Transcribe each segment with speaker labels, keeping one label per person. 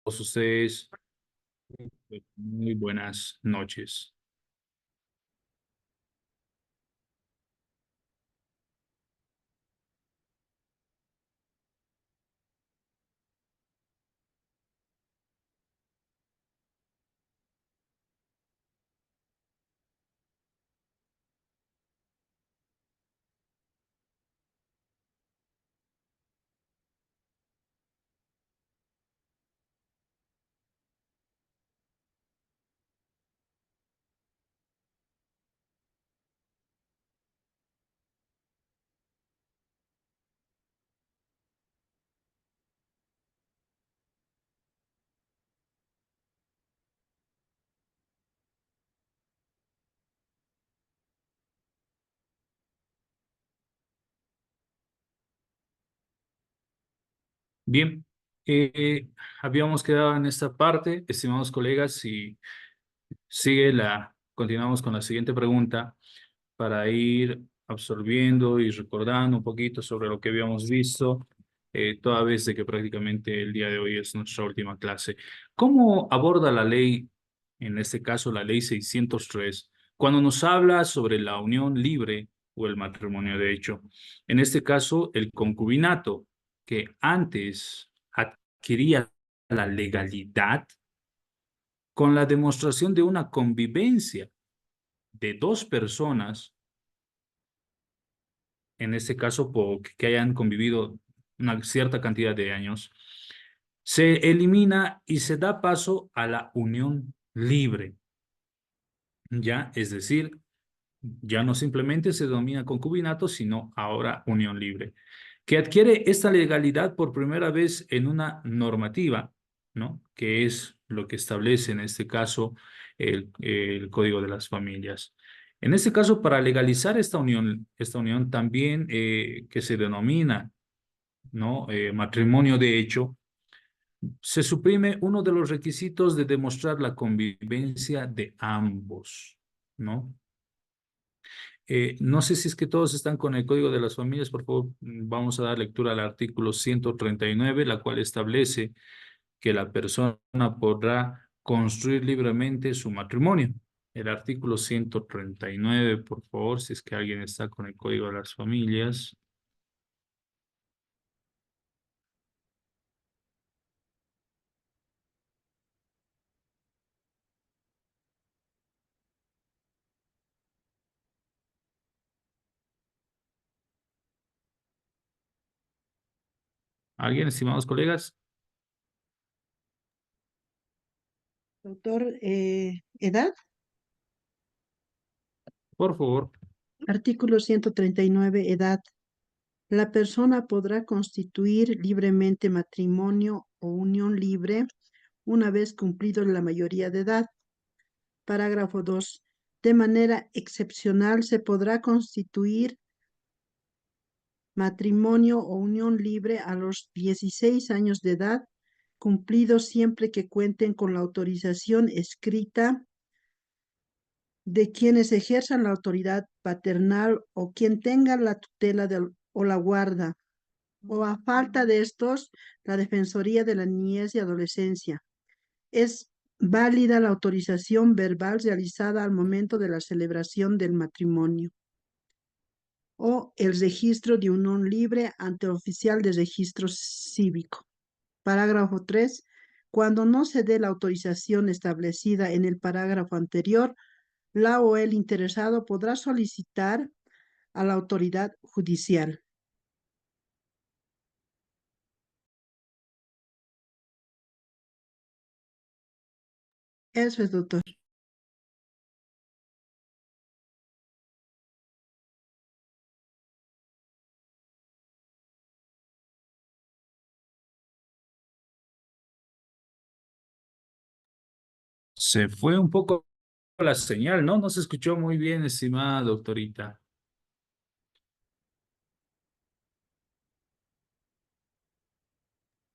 Speaker 1: ustedes, muy buenas noches. Bien, habíamos quedado en esta parte, estimados colegas, y continuamos con la siguiente pregunta para ir absorbiendo y recordando un poquito sobre lo que habíamos visto, toda vez de que prácticamente el día de hoy es nuestra última clase. ¿Cómo aborda la ley, en este caso la ley 603, cuando nos habla sobre la unión libre o el matrimonio de hecho? En este caso, el concubinato, que antes adquiría la legalidad con la demostración de una convivencia de dos personas, en este caso que hayan convivido una cierta cantidad de años, se elimina y se da paso a la unión libre, ¿ya? Es decir, ya no simplemente se denomina concubinato, sino ahora unión libre, que adquiere esta legalidad por primera vez en una normativa, ¿no? Que es lo que establece en este caso el Código de las Familias. En este caso, para legalizar esta unión también que se denomina, ¿no? Matrimonio de hecho, se suprime uno de los requisitos de demostrar la convivencia de ambos, ¿no? No sé si es que todos están con el Código de las Familias. Por favor, vamos a dar lectura al artículo 139, la cual establece que la persona podrá construir libremente su matrimonio. El artículo 139, por favor, si es que alguien está con el Código de las Familias. ¿Alguien, estimados colegas?
Speaker 2: Doctor, edad,
Speaker 1: Por favor.
Speaker 2: artículo 139, edad. La persona podrá constituir libremente matrimonio o unión libre una vez cumplido la mayoría de edad. Parágrafo 2. De manera excepcional se podrá constituir matrimonio o unión libre a los 16 años de edad, cumplidos siempre que cuenten con la autorización escrita de quienes ejerzan la autoridad paternal o quien tenga la tutela o la guarda, o a falta de estos, la Defensoría de la Niñez y Adolescencia. Es válida la autorización verbal realizada al momento de la celebración del matrimonio o el registro de unión libre ante el oficial de registro cívico. Parágrafo 3. Cuando no se dé la autorización establecida en el parágrafo anterior, la o el interesado podrá solicitar a la autoridad judicial. Eso es, doctor.
Speaker 1: Se fue un poco la señal, ¿no? No se escuchó muy bien, estimada doctorita.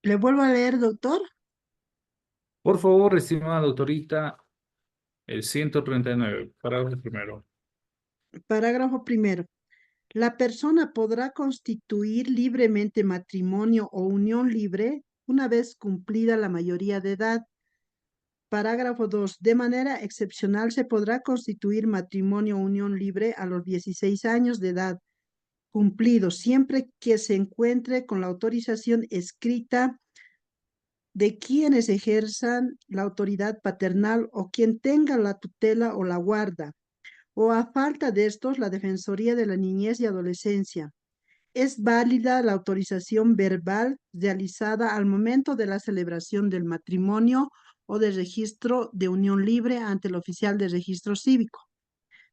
Speaker 2: ¿Le vuelvo a leer, doctor?
Speaker 1: Por favor, estimada doctorita, el 139, parágrafo primero.
Speaker 2: Parágrafo primero. La persona podrá constituir libremente matrimonio o unión libre una vez cumplida la mayoría de edad. Parágrafo 2. De manera excepcional se podrá constituir matrimonio o unión libre a los 16 años de edad cumplidos, siempre que se encuentre con la autorización escrita de quienes ejerzan la autoridad paternal o quien tenga la tutela o la guarda, o a falta de estos, la Defensoría de la Niñez y Adolescencia. Es válida la autorización verbal realizada al momento de la celebración del matrimonio o de registro de unión libre ante el oficial de registro cívico.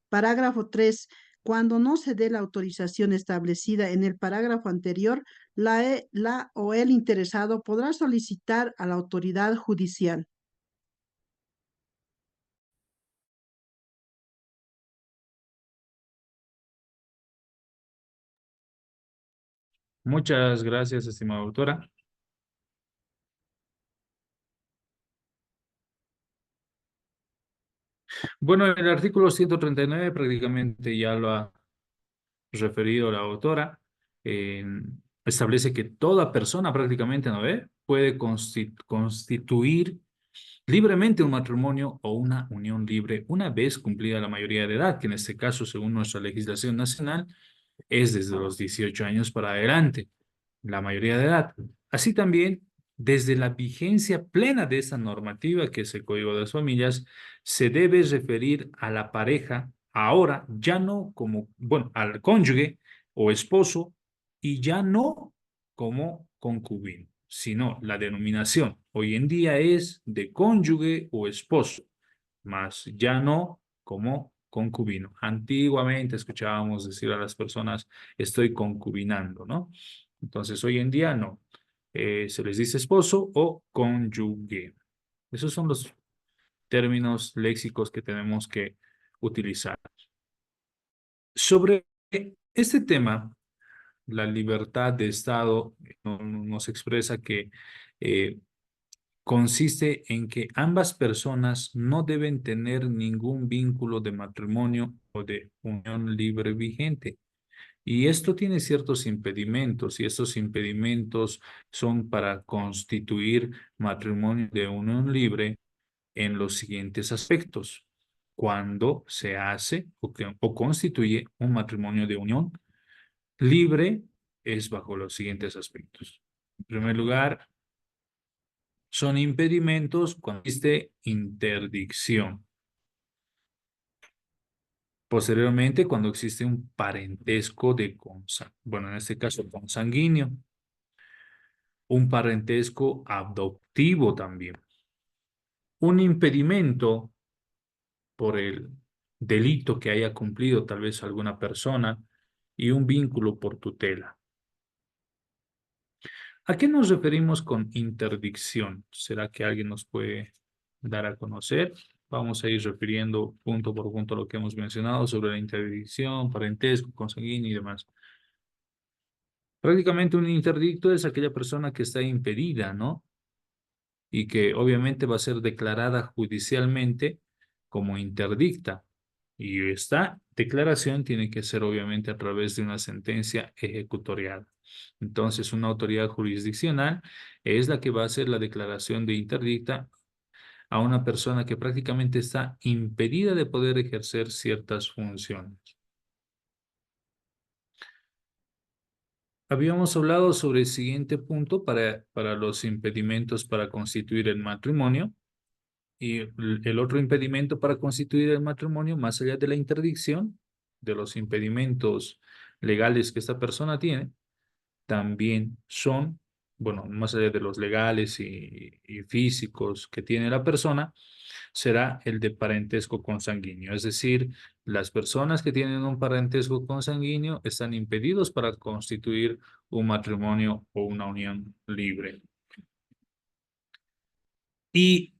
Speaker 2: Parágrafo 3. Cuando no se dé la autorización establecida en el parágrafo anterior, la o el interesado podrá solicitar a la autoridad judicial.
Speaker 1: Muchas gracias, estimada autora. Bueno, el artículo 139 prácticamente ya lo ha referido la autora. eh, Establece que toda persona prácticamente, ¿no ve? Puede constituir libremente un matrimonio o una unión libre una vez cumplida la mayoría de edad, que en este caso, según nuestra legislación nacional, es desde los 18 años para adelante, la mayoría de edad. Así también, desde la vigencia plena de esta normativa, que es el Código de las Familias, se debe referir a la pareja ahora ya no como, bueno, al cónyuge o esposo y ya no como concubino, sino la denominación hoy en día es de cónyuge o esposo, más ya no como concubino. Antiguamente escuchábamos decir a las personas, estoy concubinando, ¿no? Entonces, hoy en día no. Se les dice esposo o cónyuge. Esos son los términos léxicos que tenemos que utilizar. Sobre este tema, la libertad de Estado nos expresa que eh, consiste en que ambas personas no deben tener ningún vínculo de matrimonio o de unión libre vigente. Y esto tiene ciertos impedimentos, y estos impedimentos son para constituir matrimonio de unión libre en los siguientes aspectos. Cuando se hace o constituye un matrimonio de unión libre, es bajo los siguientes aspectos. En primer lugar, son impedimentos cuando existe interdicción. Posteriormente, cuando existe un parentesco bueno, en este caso consanguíneo, un parentesco adoptivo también, un impedimento por el delito que haya cumplido tal vez alguna persona y un vínculo por tutela. ¿A qué nos referimos con interdicción? ¿Será que alguien nos puede dar a conocer? Vamos a ir refiriendo punto por punto lo que hemos mencionado sobre la interdicción, parentesco, consanguíneo y demás. Prácticamente un interdicto es aquella persona que está impedida, ¿no? Y que obviamente va a ser declarada judicialmente como interdicta. Y esta declaración tiene que ser obviamente a través de una sentencia ejecutorial. Entonces, una autoridad jurisdiccional es la que va a hacer la declaración de interdicta a una persona que prácticamente está impedida de poder ejercer ciertas funciones. Habíamos hablado sobre el siguiente punto para los impedimentos para constituir el matrimonio. Y el otro impedimento para constituir el matrimonio, más allá de la interdicción, de los impedimentos legales que esta persona tiene, también son, bueno, más allá de los legales y físicos que tiene la persona, será el de parentesco consanguíneo. Es decir, las personas que tienen un parentesco consanguíneo están impedidos para constituir un matrimonio o una unión libre. Y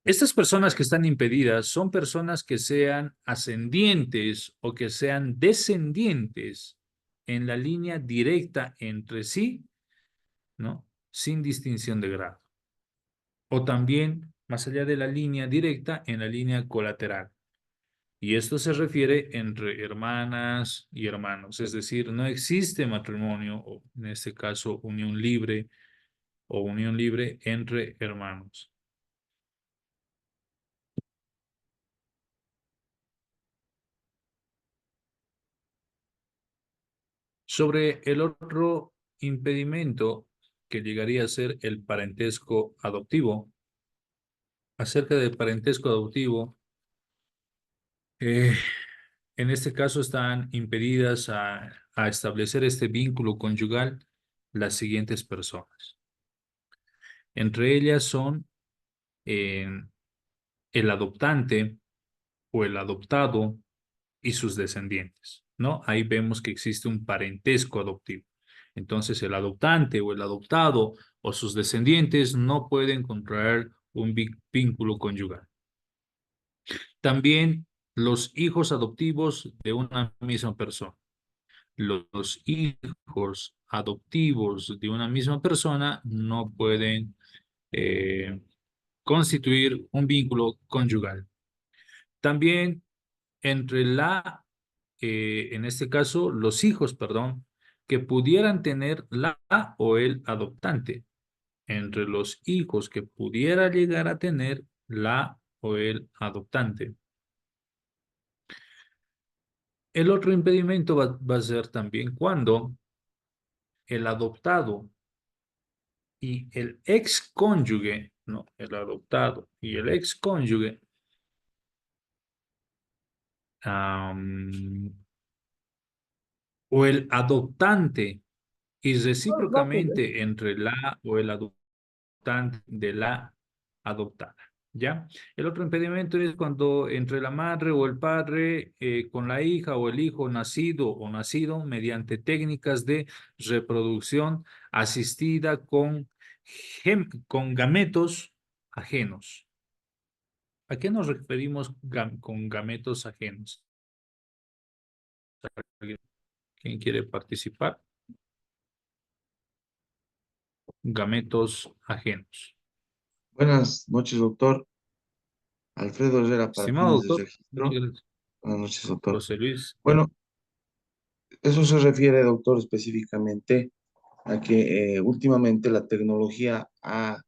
Speaker 1: estas personas que están impedidas son personas que sean ascendientes o que sean descendientes en la línea directa entre sí, ¿no? Sin distinción de grado. O también, más allá de la línea directa, en la línea colateral. Y esto se refiere entre hermanas y hermanos, es decir, no existe matrimonio, o en este caso unión libre, o unión libre entre hermanos. Sobre el otro impedimento que llegaría a ser el parentesco adoptivo, acerca del parentesco adoptivo, eh, en este caso están impedidas a establecer este vínculo conyugal las siguientes personas. Entre ellas son eh, el adoptante o el adoptado y sus descendientes, ¿no? Ahí vemos que existe un parentesco adoptivo. Entonces, el adoptante o el adoptado o sus descendientes no pueden contraer un vínculo conyugal. También los hijos adoptivos de una misma persona. Los hijos adoptivos de una misma persona no pueden eh, constituir un vínculo conyugal. También entre en este caso, los hijos, perdón, que pudieran tener la o el adoptante. Entre los hijos que pudiera llegar a tener la o el adoptante. El otro impedimento va a ser también cuando el adoptado y el excónyuge, no, el adoptado y el excónyuge o el adoptante y
Speaker 2: Rápido.
Speaker 1: recíprocamente entre la o el adoptante de la adoptada. ¿Ya? El otro impedimento es cuando entre la madre o el padre con la hija o el hijo nacido o nacido mediante técnicas de reproducción asistida con gametos ajenos. ¿A qué nos referimos con gametos ajenos? ¿Alguien- ¿Quién quiere participar? Gametos ajenos.
Speaker 3: Buenas noches, doctor. Alfredo Herrera, para
Speaker 1: Estimado
Speaker 3: fines de
Speaker 1: doctor, muchas
Speaker 3: registro.
Speaker 1: gracias.
Speaker 3: Buenas noches, doctor.
Speaker 1: José Luis.
Speaker 3: Bueno, eso se refiere, doctor, específicamente a que últimamente la tecnología ha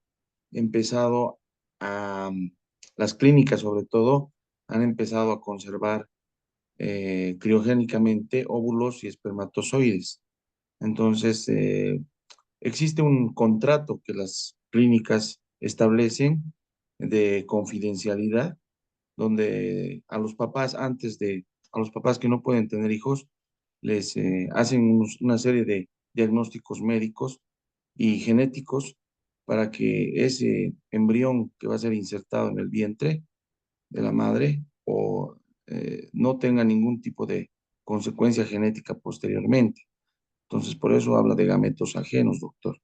Speaker 3: empezado a, las clínicas sobre todo, han empezado a conservar criogénicamente óvulos y espermatozoides. Entonces, existe un contrato que las clínicas establecen de confidencialidad donde a los papás que no pueden tener hijos, les hacen una serie de diagnósticos médicos y genéticos para que ese embrión que va a ser insertado en el vientre de la madre o no tenga ningún tipo de consecuencia genética posteriormente. Entonces, por eso habla de gametos ajenos, doctor.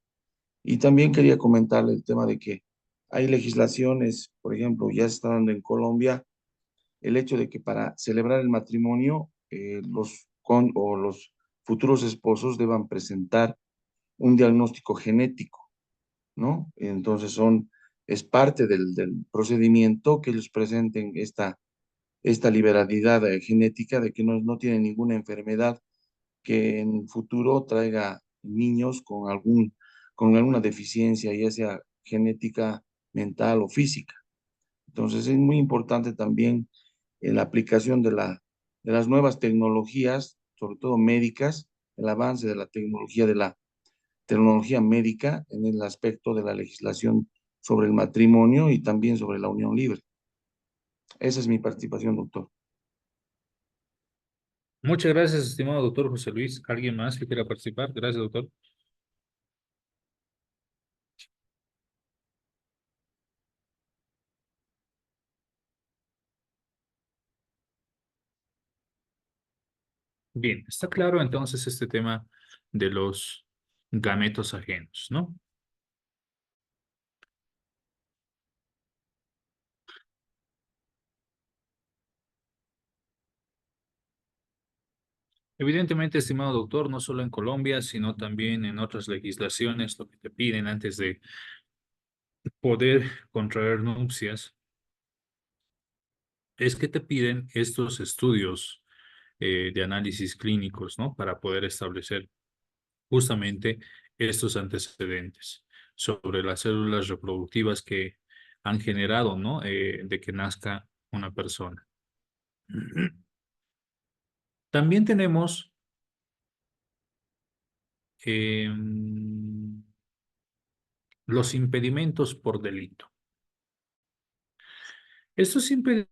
Speaker 3: Y también quería comentarle el tema de que hay legislaciones, por ejemplo, ya se está dando en Colombia el hecho de que para celebrar el matrimonio los futuros esposos deban presentar un diagnóstico genético, ¿no? Entonces es parte del procedimiento que ellos presenten esta liberalidad genética de que no tienen ninguna enfermedad que en el futuro traiga niños con alguna deficiencia, ya sea genética, mental o física. Entonces es muy importante también en la aplicación de las nuevas tecnologías, sobre todo médicas, el avance de la tecnología médica en el aspecto de la legislación sobre el matrimonio y también sobre la unión libre. Esa es mi participación, doctor.
Speaker 1: Muchas gracias, estimado doctor José Luis. ¿Alguien más que quiera participar? Gracias, doctor. Bien, está claro entonces este tema de los gametos ajenos, ¿no? Evidentemente, estimado doctor, no solo en Colombia, sino también en otras legislaciones, lo que te piden antes de poder contraer nupcias es que te piden estos estudios de análisis clínicos, ¿no? Para poder establecer justamente estos antecedentes. sobre las células reproductivas que han generado, ¿no? De que nazca una persona. También tenemos los impedimentos por delito. Estos impedimentos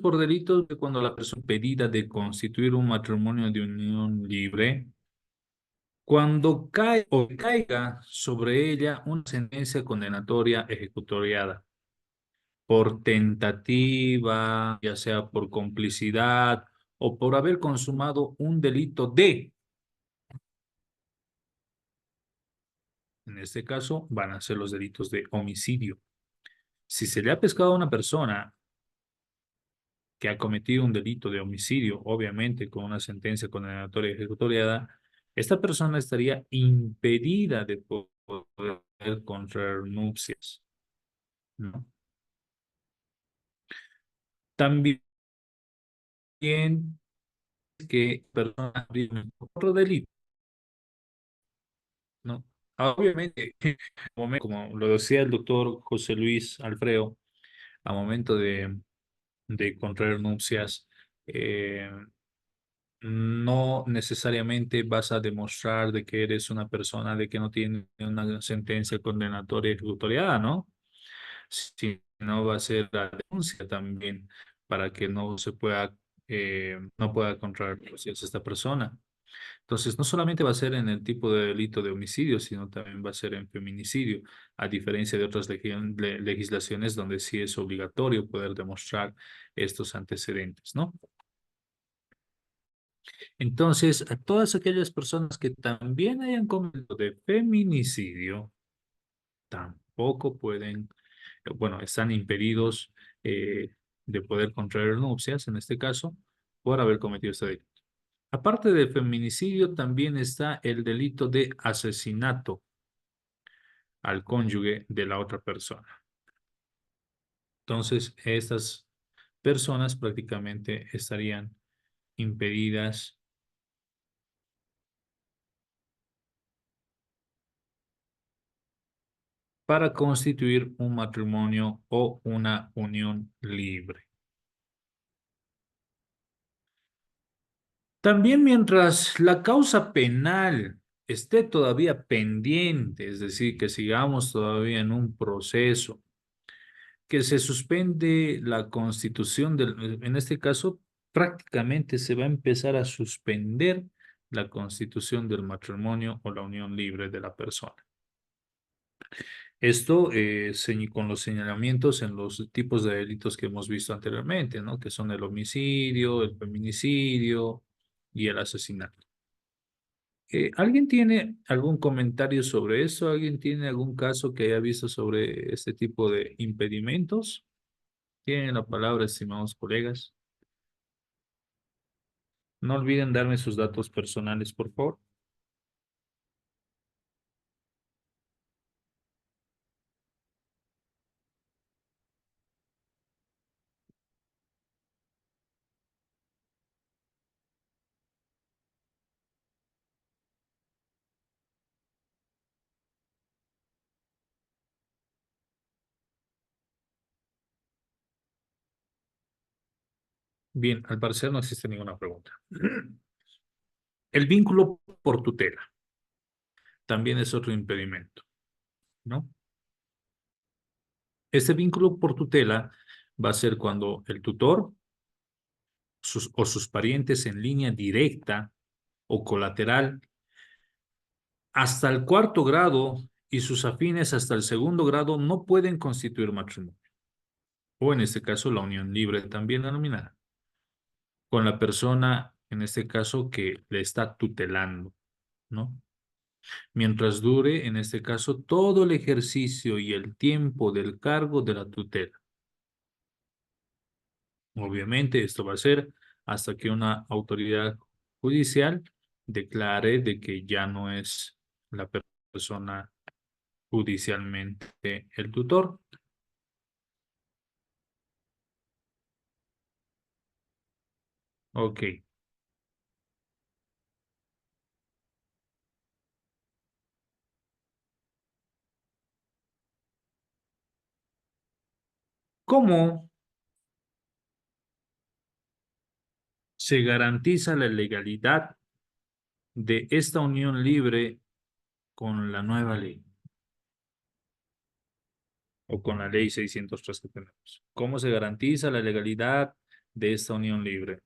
Speaker 1: por delito de cuando la persona impedida de constituir un matrimonio de unión libre, cuando cae o caiga sobre ella una sentencia condenatoria ejecutoriada por tentativa, ya sea por complicidad o por haber consumado un delito en este caso van a ser los delitos de homicidio. Si se le ha pescado a una persona que ha cometido un delito de homicidio, obviamente con una sentencia condenatoria ejecutoriada, esta persona estaría impedida de poder contraer nupcias, ¿no? También que persona otro delito, ¿no? Obviamente, como lo decía el doctor José Luis Alfredo, a momento de contraer nupcias, eh, no necesariamente vas a demostrar de que eres una persona de que no tiene una sentencia condenatoria ejecutoriada, ¿no? Sino va a ser la denuncia también para que no se pueda, no pueda contraer nupcias esta persona. Entonces, no solamente va a ser en el tipo de delito de homicidio, sino también va a ser en feminicidio, a diferencia de otras legislaciones donde sí es obligatorio poder demostrar estos antecedentes, ¿no? Entonces, a todas aquellas personas que también hayan cometido de feminicidio, tampoco pueden, bueno, están impedidos de poder contraer nupcias, en este caso, por haber cometido este delito. Aparte de feminicidio, también está el delito de asesinato al cónyuge de la otra persona. Entonces, estas personas prácticamente estarían impedidas para constituir un matrimonio o una unión libre. También mientras la causa penal esté todavía pendiente, es decir, que sigamos todavía en un proceso, que se suspende la constitución en este caso, prácticamente se va a empezar a suspender la constitución del matrimonio o la unión libre de la persona. Esto con los señalamientos en los tipos de delitos que hemos visto anteriormente, ¿no? Que son el homicidio, el feminicidio y el asesinato. ¿Alguien tiene algún comentario sobre eso? ¿Alguien tiene algún caso que haya visto sobre este tipo de impedimentos? Tienen la palabra, estimados colegas. No olviden darme sus datos personales, por favor. Bien, al parecer no existe ninguna pregunta. El vínculo por tutela también es otro impedimento, ¿no? Este vínculo por tutela va a ser cuando el tutor o sus parientes en línea directa o colateral hasta el cuarto grado y sus afines hasta el segundo grado no pueden constituir matrimonio. O en este caso la unión libre también denominada. Con la persona, en este caso, que le está tutelando, ¿no? Mientras dure, en este caso, todo el ejercicio y el tiempo del cargo de la tutela. Obviamente, esto va a ser hasta que una autoridad judicial declare de que ya no es la persona judicialmente el tutor. Ok. ¿Cómo se garantiza la legalidad de esta unión libre con la nueva ley o con la ley 603 que tenemos? ¿Cómo se garantiza la legalidad de esta unión libre?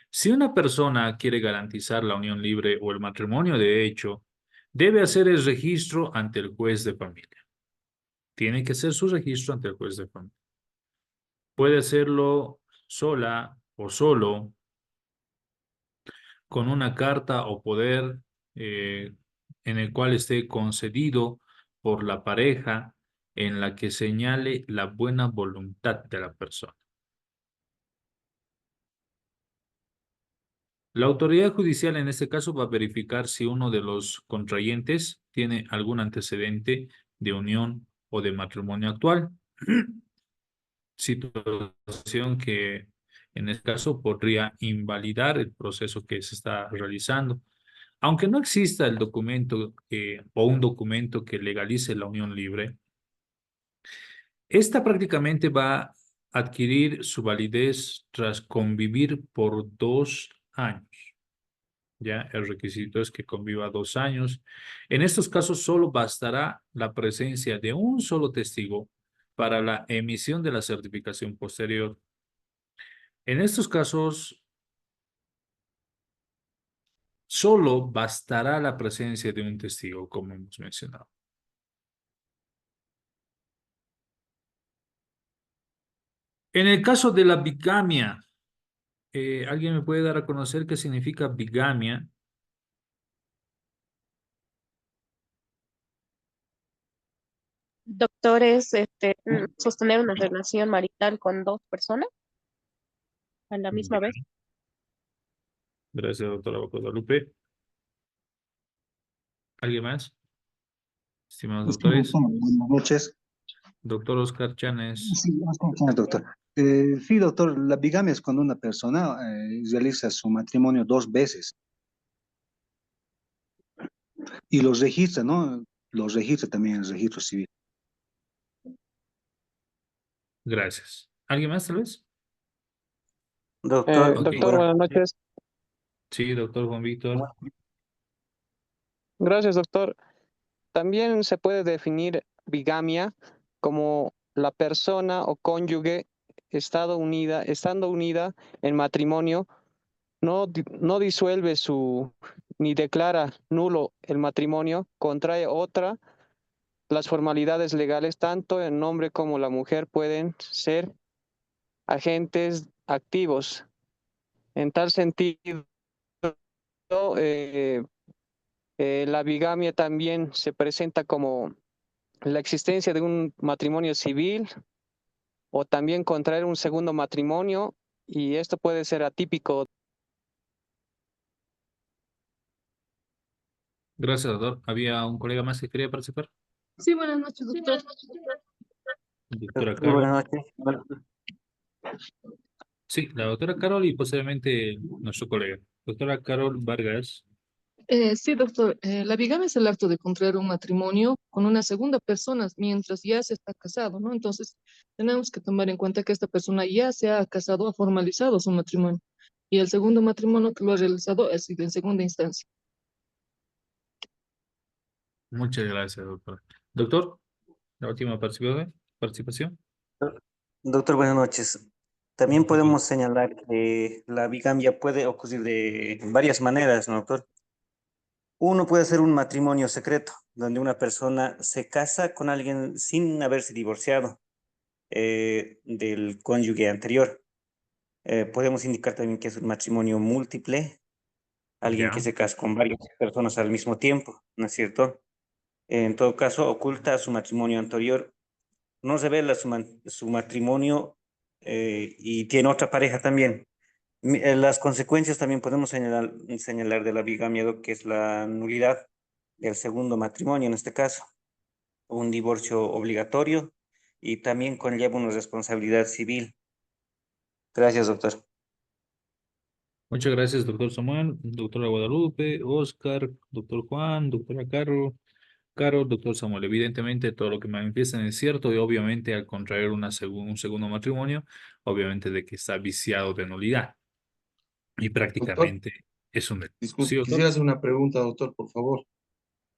Speaker 1: Si una persona quiere garantizar la unión libre o el matrimonio de hecho, debe hacer el registro ante el juez de familia. Tiene que hacer su registro ante el juez de familia. Puede hacerlo sola o solo con una carta o poder en el cual esté concedido por la pareja en la que señale la buena voluntad de la persona. La autoridad judicial en este caso va a verificar si uno de los contrayentes tiene algún antecedente de unión o de matrimonio actual. Situación que en este caso podría invalidar el proceso que se está realizando. Aunque no exista el documento o un documento que legalice la unión libre, esta prácticamente va a adquirir su validez tras convivir por 2 años. Ya el requisito es que conviva 2 años. En estos casos solo bastará la presencia de un solo testigo para la emisión de la certificación posterior. En estos casos solo bastará la presencia de un testigo, como hemos mencionado. En el caso de la bigamia, ¿alguien me puede dar a conocer qué significa bigamia?
Speaker 4: Doctor, es sostener una relación marital con dos personas a la misma vez.
Speaker 1: Ya. Gracias, doctora Guadalupe. ¿Alguien más? Estimados
Speaker 5: Sí, doctor,
Speaker 1: doctores.
Speaker 5: buenas noches.
Speaker 1: Doctor Oscar Chanes.
Speaker 5: Sí, buenas noches, doctor. Sí, doctor, la bigamia es cuando una persona realiza su matrimonio 2 veces y los registra, ¿no? Los registra también en el registro civil.
Speaker 1: Gracias. ¿Alguien más, tal vez?
Speaker 6: Doctor,
Speaker 1: Ok.
Speaker 6: doctor, buenas noches.
Speaker 1: Sí, doctor Juan Víctor.
Speaker 6: Gracias, doctor. También se puede definir bigamia como la persona o cónyuge estando unida en matrimonio, no disuelve ni declara nulo el matrimonio, contrae otra. Las formalidades legales, tanto el hombre como la mujer pueden ser agentes activos. En tal sentido, eh, la bigamia también se presenta como la existencia de un matrimonio civil o también contraer un segundo matrimonio, y esto puede ser atípico.
Speaker 1: Gracias, doctor. ¿Había un colega más que quería participar?
Speaker 7: Sí, buenas noches, doctor.
Speaker 1: Doctora
Speaker 8: Buenas
Speaker 1: Carol.
Speaker 8: noches. Bueno,
Speaker 1: Sí, la doctora Carol y posiblemente nuestro colega. Doctora Carol Vargas.
Speaker 7: Sí, doctor. La bigamia es el acto de contraer un matrimonio con una segunda persona mientras ya se está casado, ¿no? Entonces, tenemos que tomar en cuenta que esta persona ya se ha casado, ha formalizado su matrimonio. Y el segundo matrimonio que lo ha realizado ha sido en segunda instancia.
Speaker 1: Muchas gracias, doctora. Doctor, la última participación.
Speaker 8: doctor, buenas noches. También podemos señalar que la bigamia puede ocurrir de varias maneras, ¿no, doctor? Uno puede ser un matrimonio secreto, donde una persona se casa con alguien sin haberse divorciado del cónyuge anterior. Podemos indicar también que es un matrimonio múltiple, alguien que
Speaker 1: Ya.
Speaker 8: se casa con varias personas al mismo tiempo, ¿no es cierto? En todo caso, oculta su matrimonio anterior, no revela su matrimonio y tiene otra pareja también. Las consecuencias también podemos señalar de la bigamia, que es la nulidad del segundo matrimonio en este caso, un divorcio obligatorio y también conlleva una responsabilidad civil. Gracias, doctor.
Speaker 1: Muchas gracias, doctor Samuel, doctora Guadalupe, Oscar, doctor Juan, doctora Carol. Claro, doctor Samuel, evidentemente todo lo que manifiestan es cierto y obviamente al contraer un segundo matrimonio, obviamente de que está viciado de nulidad y
Speaker 3: Doctor,
Speaker 1: prácticamente es un delito. ¿Sí,
Speaker 3: disculpe,
Speaker 1: doctor?
Speaker 3: quisiera hacer una pregunta, doctor, por favor.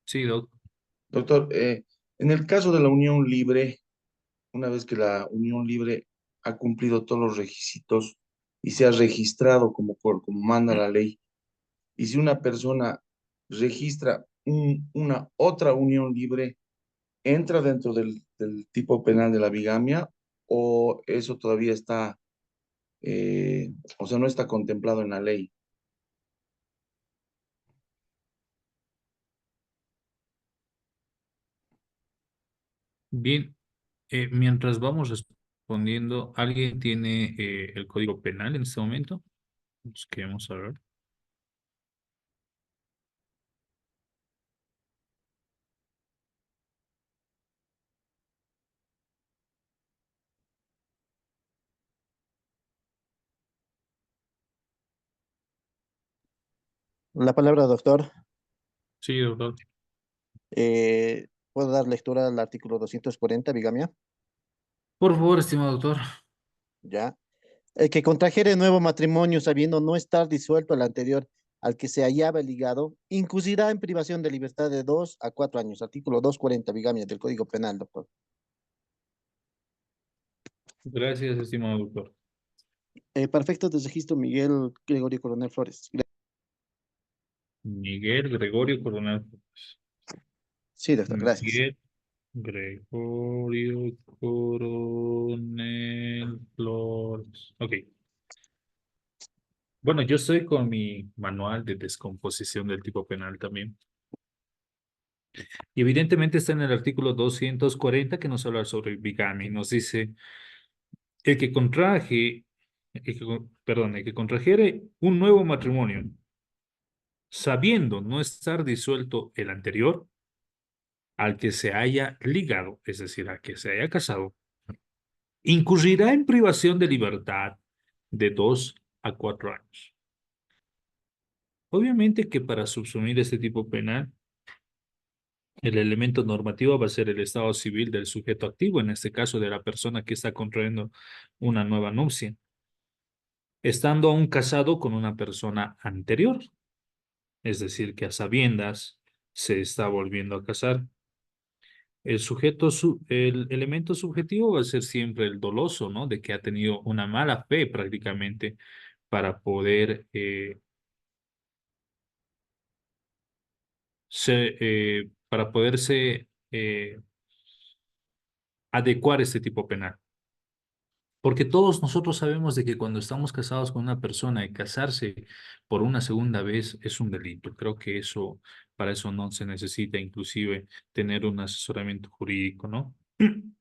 Speaker 1: Sí, doctor.
Speaker 3: Doctor, en el caso de la unión libre, una vez que la unión libre ha cumplido todos los requisitos y se ha registrado como manda la ley, y si una persona registra una otra unión libre, ¿entra dentro del tipo penal de la bigamia o eso todavía está, o sea, no está contemplado en la ley?
Speaker 1: Bien, mientras vamos respondiendo, ¿alguien tiene el código penal en este momento? Busquemos a ver.
Speaker 9: La palabra, doctor.
Speaker 1: Sí, doctor.
Speaker 9: ¿Puedo dar lectura al artículo 240, bigamia?
Speaker 1: Por favor, estimado doctor.
Speaker 9: Ya. El que contrajere nuevo matrimonio sabiendo no estar disuelto el anterior al que se hallaba ligado, incurrirá en privación de libertad de 2 a 4 años. Artículo 240, bigamia del Código Penal, doctor.
Speaker 1: Gracias, estimado doctor.
Speaker 9: Para efectos de registro, Miguel Gregorio Coronel Flores.
Speaker 1: Miguel Gregorio Coronel.
Speaker 9: Sí, doctor, gracias.
Speaker 1: Miguel Gregorio Coronel Flores. Ok. Bueno, yo estoy con mi manual de descomposición del tipo penal también. Y evidentemente está en el artículo 240 que nos habla sobre bigamia. Nos dice, el que contraje, perdón, el que contrajere un nuevo matrimonio, sabiendo no estar disuelto el anterior, al que se haya ligado, es decir, al que se haya casado, incurrirá en privación de libertad de 2 a 4 años. Obviamente que para subsumir este tipo penal, el elemento normativo va a ser el estado civil del sujeto activo, en este caso de la persona que está contrayendo una nueva nupcia, estando aún casado con una persona anterior, es decir, que a sabiendas se está volviendo a casar. El elemento subjetivo va a ser siempre el doloso, ¿no? De que ha tenido una mala fe prácticamente para poder para poderse adecuar este tipo penal. Porque todos nosotros sabemos de que cuando estamos casados con una persona y casarse por una segunda vez es un delito. Creo que eso, para eso no se necesita inclusive tener un asesoramiento jurídico, ¿no? El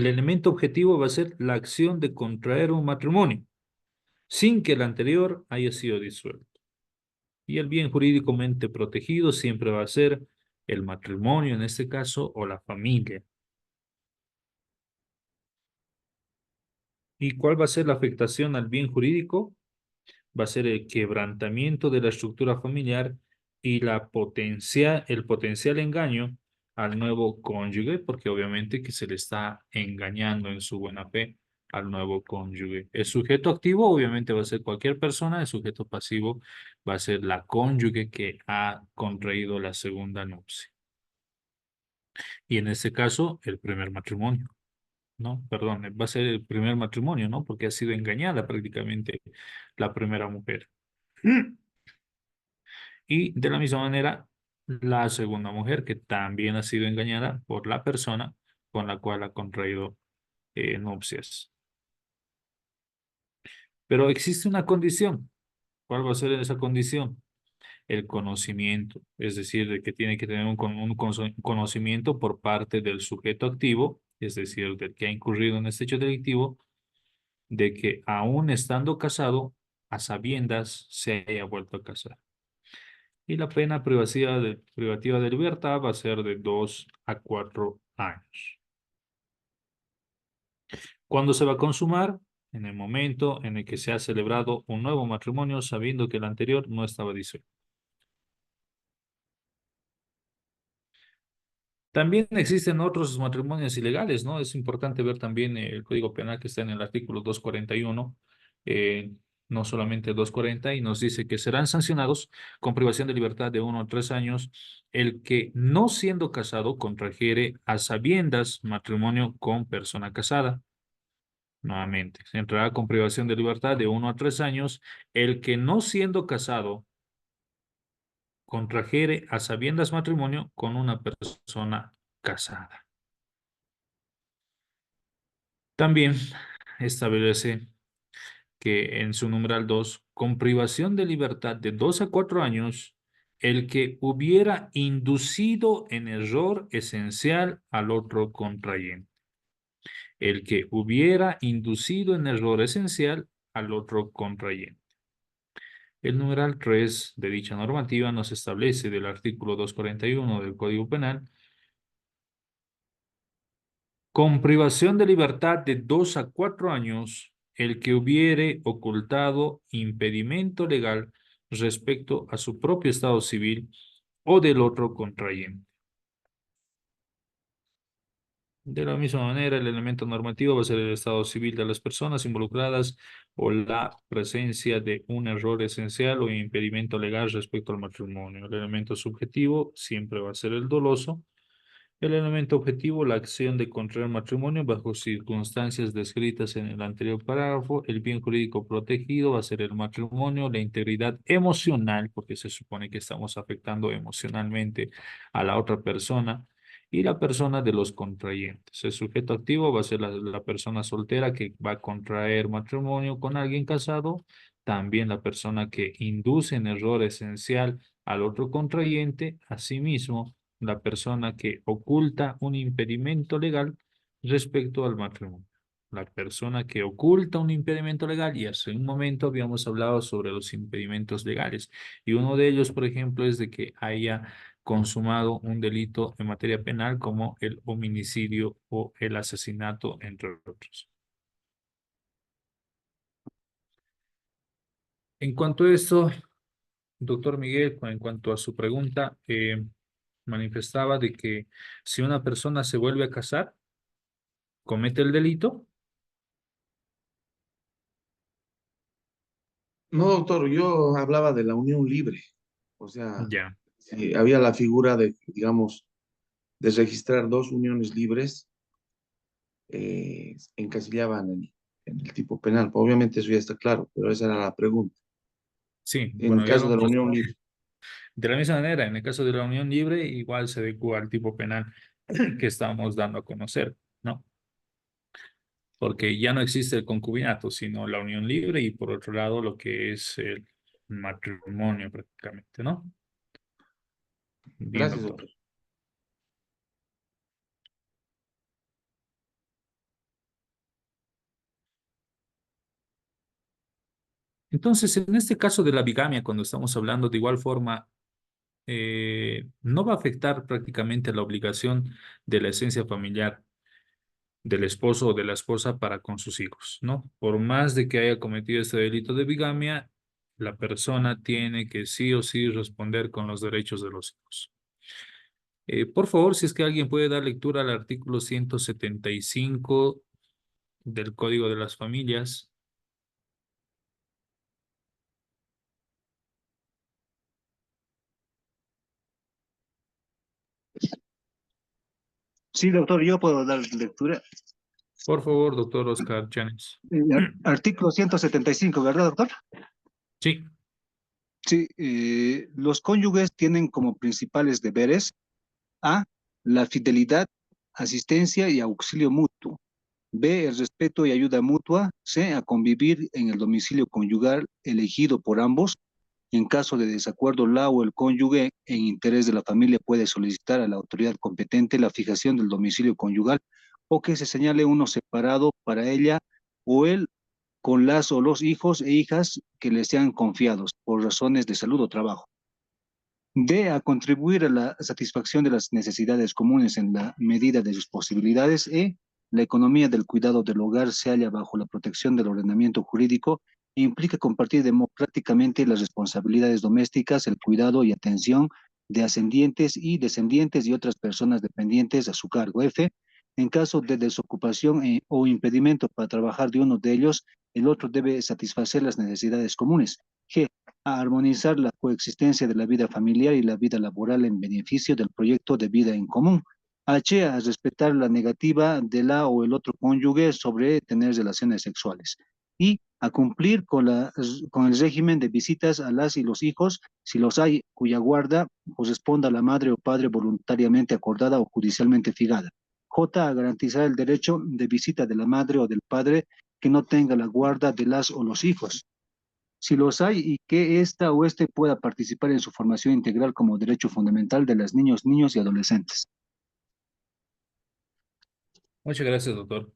Speaker 1: elemento objetivo va a ser la acción de contraer un matrimonio sin que el anterior haya sido disuelto. Y el bien jurídicamente protegido siempre va a ser el matrimonio en este caso o la familia. ¿Y cuál va a ser la afectación al bien jurídico? Va a ser el quebrantamiento de la estructura familiar y el potencial engaño al nuevo cónyuge, porque obviamente que se le está engañando en su buena fe al nuevo cónyuge. El sujeto activo obviamente va a ser cualquier persona, el sujeto pasivo va a ser la cónyuge que ha contraído la segunda nupcia. Y en este caso, el primer matrimonio. No, perdón, va a ser el primer matrimonio, ¿no? Porque ha sido engañada prácticamente la primera mujer. Y de la misma manera, la segunda mujer que también ha sido engañada por la persona con la cual ha contraído nupcias. Pero existe una condición. ¿Cuál va a ser esa condición? El conocimiento, es decir, de que tiene que tener un conocimiento por parte del sujeto activo, es decir, del que ha incurrido en este hecho delictivo, de que aún estando casado, a sabiendas se haya vuelto a casar. Y la pena privativa de libertad va a ser de 2 a 4 años. ¿Cuándo se va a consumar? En el momento en el que se ha celebrado un nuevo matrimonio sabiendo que el anterior no estaba disuelto. También existen otros matrimonios ilegales, ¿no? Es importante ver también el Código Penal que está en el artículo 241, eh, no solamente el 240, y nos dice que serán sancionados con privación de libertad de 1 a 3 años el que, no siendo casado, contrajere a sabiendas matrimonio con persona casada. Nuevamente, se entrará con privación de libertad de 1 a 3 años el que, no siendo casado, contrajere a sabiendas matrimonio con una persona casada. También establece que en su numeral 2, con privación de libertad de 2 a 4 años, el que hubiera inducido en error esencial al otro contrayente. El que hubiera inducido en error esencial al otro contrayente. El numeral 3 de dicha normativa nos establece del artículo 241 del Código Penal, con privación de libertad de 2 a 4 años, el que hubiere ocultado impedimento legal respecto a su propio estado civil o del otro contrayente. De la misma manera, el elemento normativo va a ser el estado civil de las personas involucradas o la presencia de un error esencial o impedimento legal respecto al matrimonio. El elemento subjetivo siempre va a ser el doloso. El elemento objetivo, la acción de contraer matrimonio bajo circunstancias descritas en el anterior párrafo. El bien jurídico protegido va a ser el matrimonio, la integridad emocional, porque se supone que estamos afectando emocionalmente a la otra persona, y la persona de los contrayentes. El sujeto activo va a ser la persona soltera que va a contraer matrimonio con alguien casado, también la persona que induce en error esencial al otro contrayente, asimismo la persona que oculta un impedimento legal respecto al matrimonio. La persona que oculta un impedimento legal, y hace un momento habíamos hablado sobre los impedimentos legales, y uno de ellos, por ejemplo, es de que haya consumado un delito en materia penal como el homicidio o el asesinato, entre otros. En cuanto a esto, doctor Miguel, en cuanto a su pregunta, manifestaba de que si una persona se vuelve a casar, comete el delito.
Speaker 3: No, doctor, yo hablaba de la unión libre. O sea,
Speaker 1: Ya,
Speaker 3: si había la figura de, digamos, de registrar dos uniones libres, encasillaban en el tipo penal. Obviamente eso ya está claro, pero esa era la pregunta.
Speaker 1: sí,
Speaker 3: En el
Speaker 1: bueno, ya lo
Speaker 3: caso de la
Speaker 1: hemos.
Speaker 3: unión libre.
Speaker 1: De la misma manera, en el caso de la unión libre, igual se adecua al tipo penal que estamos dando a conocer, ¿no? Porque ya no existe el concubinato, sino la unión libre y por otro lado lo que es el matrimonio prácticamente, ¿no? Bien,
Speaker 3: Gracias,
Speaker 1: doctor.
Speaker 3: doctor.
Speaker 1: Entonces, en este caso de la bigamia, cuando estamos hablando de igual forma, no va a afectar prácticamente la obligación de la esencia familiar del esposo o de la esposa para con sus hijos, ¿no? Por más de que haya cometido este delito de bigamia, la persona tiene que sí o sí responder con los derechos de los hijos. Por favor, si es que alguien puede dar lectura al artículo 175 del Código de las Familias.
Speaker 5: Sí, doctor, yo puedo dar lectura.
Speaker 1: Por favor, doctor Oscar Chanes.
Speaker 5: Artículo 175, ¿verdad, doctor?
Speaker 1: Sí,
Speaker 5: Sí, los cónyuges tienen como principales deberes A, la fidelidad, asistencia y auxilio mutuo. B, el respeto y ayuda mutua. C, a convivir en el domicilio conyugal elegido por ambos. En caso de desacuerdo, la o el cónyuge en interés de la familia puede solicitar a la autoridad competente la fijación del domicilio conyugal o que se señale uno separado para ella o él con las o los hijos e hijas que le sean confiados por razones de salud o trabajo. D, a contribuir a la satisfacción de las necesidades comunes en la medida de sus posibilidades. E, la economía del cuidado del hogar se halla bajo la protección del ordenamiento jurídico e implica compartir democráticamente las responsabilidades domésticas, el cuidado y atención de ascendientes y descendientes y otras personas dependientes a su cargo. F, en caso de desocupación o impedimento para trabajar de uno de ellos, el otro debe satisfacer las necesidades comunes. G, a armonizar la coexistencia de la vida familiar y la vida laboral en beneficio del proyecto de vida en común. H, a respetar la negativa de la o el otro cónyuge sobre tener relaciones sexuales. Y a cumplir con el régimen de visitas a las y los hijos, si los hay, cuya guarda corresponda a la madre o padre voluntariamente acordada o judicialmente fijada. J, a garantizar el derecho de visita de la madre o del padre que no tenga la guarda de las o los hijos, si los hay, y que ésta o éste pueda participar en su formación integral como derecho fundamental de las niños, niños y adolescentes.
Speaker 1: Muchas gracias, doctor.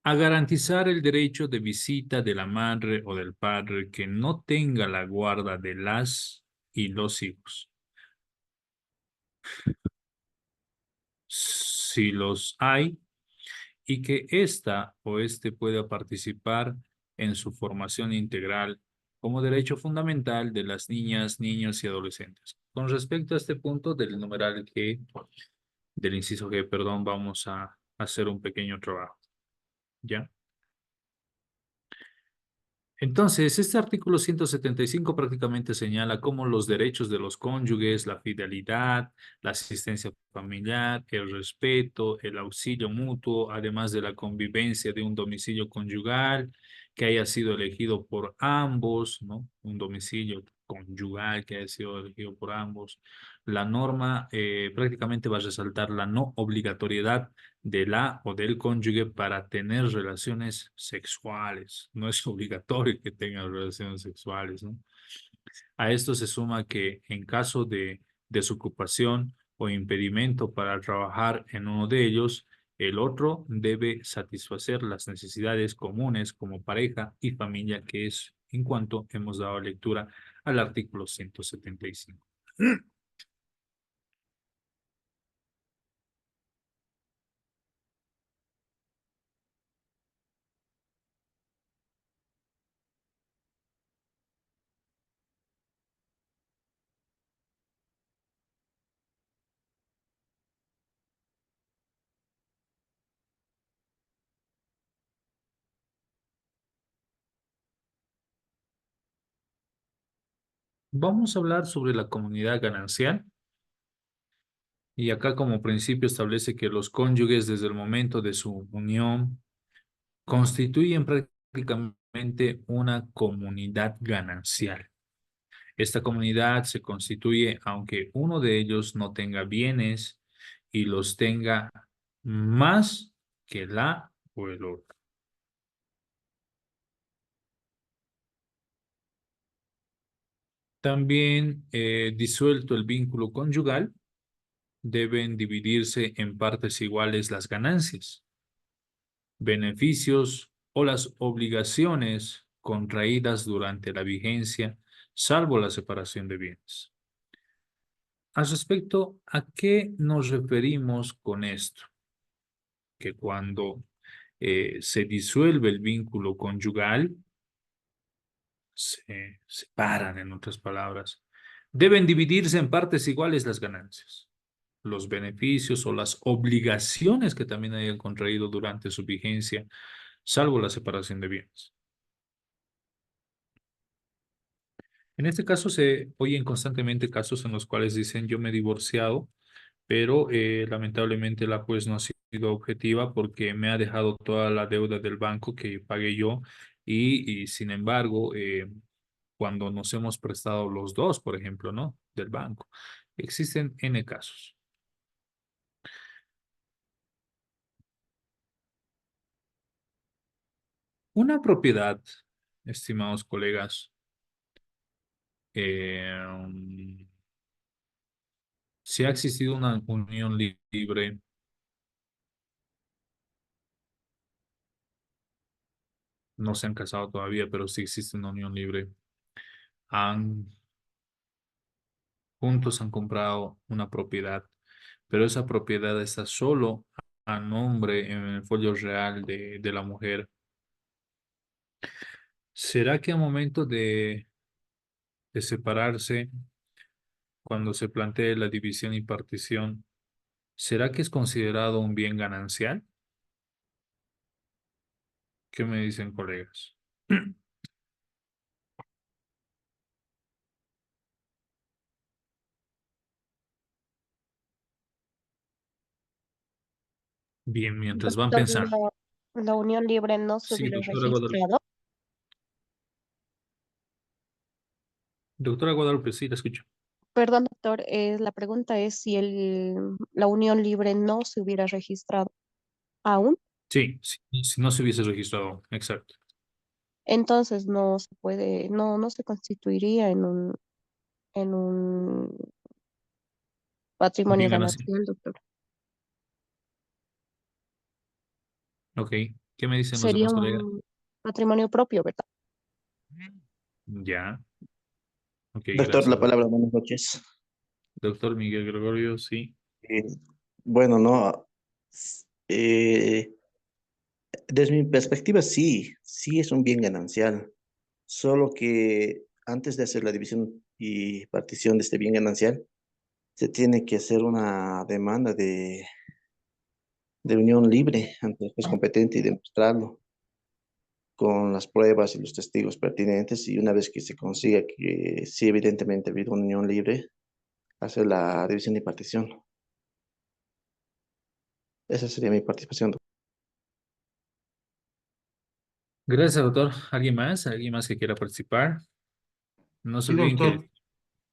Speaker 1: A garantizar el derecho de visita de la madre o del padre que no tenga la guarda de las y los hijos. Si los hay, y que ésta o éste pueda participar en su formación integral como derecho fundamental de las niñas, niños y adolescentes. Con respecto a este punto del numeral G, del inciso G, perdón, vamos a hacer un pequeño trabajo. ¿Ya? Entonces, este artículo 175 prácticamente señala cómo los derechos de los cónyuges, la fidelidad, la asistencia familiar, el respeto, el auxilio mutuo, además de la convivencia de un domicilio conyugal que haya sido elegido por ambos, ¿no? Un domicilio conyugal que haya sido elegido por ambos. La norma prácticamente va a resaltar la no obligatoriedad de la o del cónyuge para tener relaciones sexuales. No es obligatorio que tengan relaciones sexuales, ¿no? A esto se suma que en caso de desocupación o impedimento para trabajar en uno de ellos, el otro debe satisfacer las necesidades comunes como pareja y familia, que es en cuanto hemos dado lectura al artículo 175. Vamos a hablar sobre la comunidad ganancial. Y acá como principio establece que los cónyuges desde el momento de su unión constituyen prácticamente una comunidad ganancial. Esta comunidad se constituye aunque uno de ellos no tenga bienes y los tenga más que la o el otro. También disuelto el vínculo conyugal, deben dividirse en partes iguales las ganancias, beneficios o las obligaciones contraídas durante la vigencia, salvo la separación de bienes. Al respecto, ¿a qué nos referimos con esto? Que cuando se disuelve el vínculo conyugal, se separan, en otras palabras, deben dividirse en partes iguales las ganancias, los beneficios o las obligaciones que también hayan contraído durante su vigencia, salvo la separación de bienes. En este caso se oyen constantemente casos en los cuales dicen yo me he divorciado, pero lamentablemente la juez no ha sido objetiva porque me ha dejado toda la deuda del banco que pagué yo y sin embargo, cuando nos hemos prestado los dos, por ejemplo, ¿no? Del banco, existen N casos. Una propiedad, estimados colegas, si ha existido una unión libre, no se han casado todavía, pero sí existe una unión libre, juntos han comprado una propiedad, pero esa propiedad está solo a nombre en el folio real de la mujer. ¿Será que a momento de separarse, cuando se plantee la división y partición, será que es considerado un bien ganancial? ¿Qué me dicen, colegas? Bien, mientras van
Speaker 4: Doctor,
Speaker 1: pensando.
Speaker 4: la unión libre no se
Speaker 1: Sí,
Speaker 4: hubiera
Speaker 1: doctora Guadalupe.
Speaker 4: registrado.
Speaker 1: Doctora Guadalupe, sí, la escucho.
Speaker 4: Perdón, doctor, la pregunta es si la unión libre no se hubiera registrado aún,
Speaker 1: Sí, sí, si no se hubiese registrado, exacto.
Speaker 4: entonces no se puede, no se constituiría en un patrimonio
Speaker 1: Bien ganancial.
Speaker 4: ganancial, doctor.
Speaker 1: Ok, ¿qué me dicen los
Speaker 4: Sería
Speaker 1: demás colegas?
Speaker 4: un patrimonio propio, ¿verdad?
Speaker 1: Ya, ok,
Speaker 9: Doctor, la
Speaker 1: gracias.
Speaker 9: palabra, buenas noches.
Speaker 1: Doctor Miguel Gregorio, sí.
Speaker 9: Eh, bueno, no. eh, Desde mi perspectiva, sí, sí es un bien ganancial. Solo que antes de hacer la división y partición de este bien ganancial, se tiene que hacer una demanda de unión libre ante el juez competente y demostrarlo con las pruebas y los testigos pertinentes. Y una vez que se consiga que sí, evidentemente ha habido una unión libre, hacer la división y partición. Esa sería mi participación.
Speaker 1: Gracias, doctor. ¿Alguien más? ¿Alguien más que quiera participar? No se
Speaker 3: Sí,
Speaker 1: olviden que...
Speaker 3: doctor.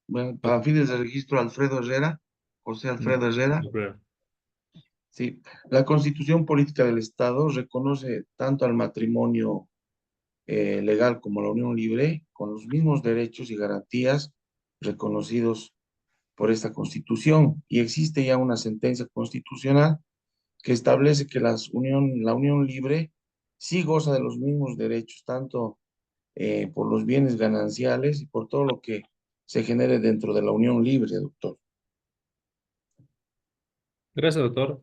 Speaker 3: Bueno, para fines de registro, Alfredo Herrera, José Alfredo Herrera. Sí, la Constitución Política del Estado reconoce tanto al matrimonio legal como a la unión libre con los mismos derechos y garantías reconocidos por esta Constitución. Y existe ya una sentencia constitucional que establece que la unión libre sí goza de los mismos derechos, tanto por los bienes gananciales y por todo lo que se genere dentro de la unión libre, doctor.
Speaker 1: Gracias, doctor.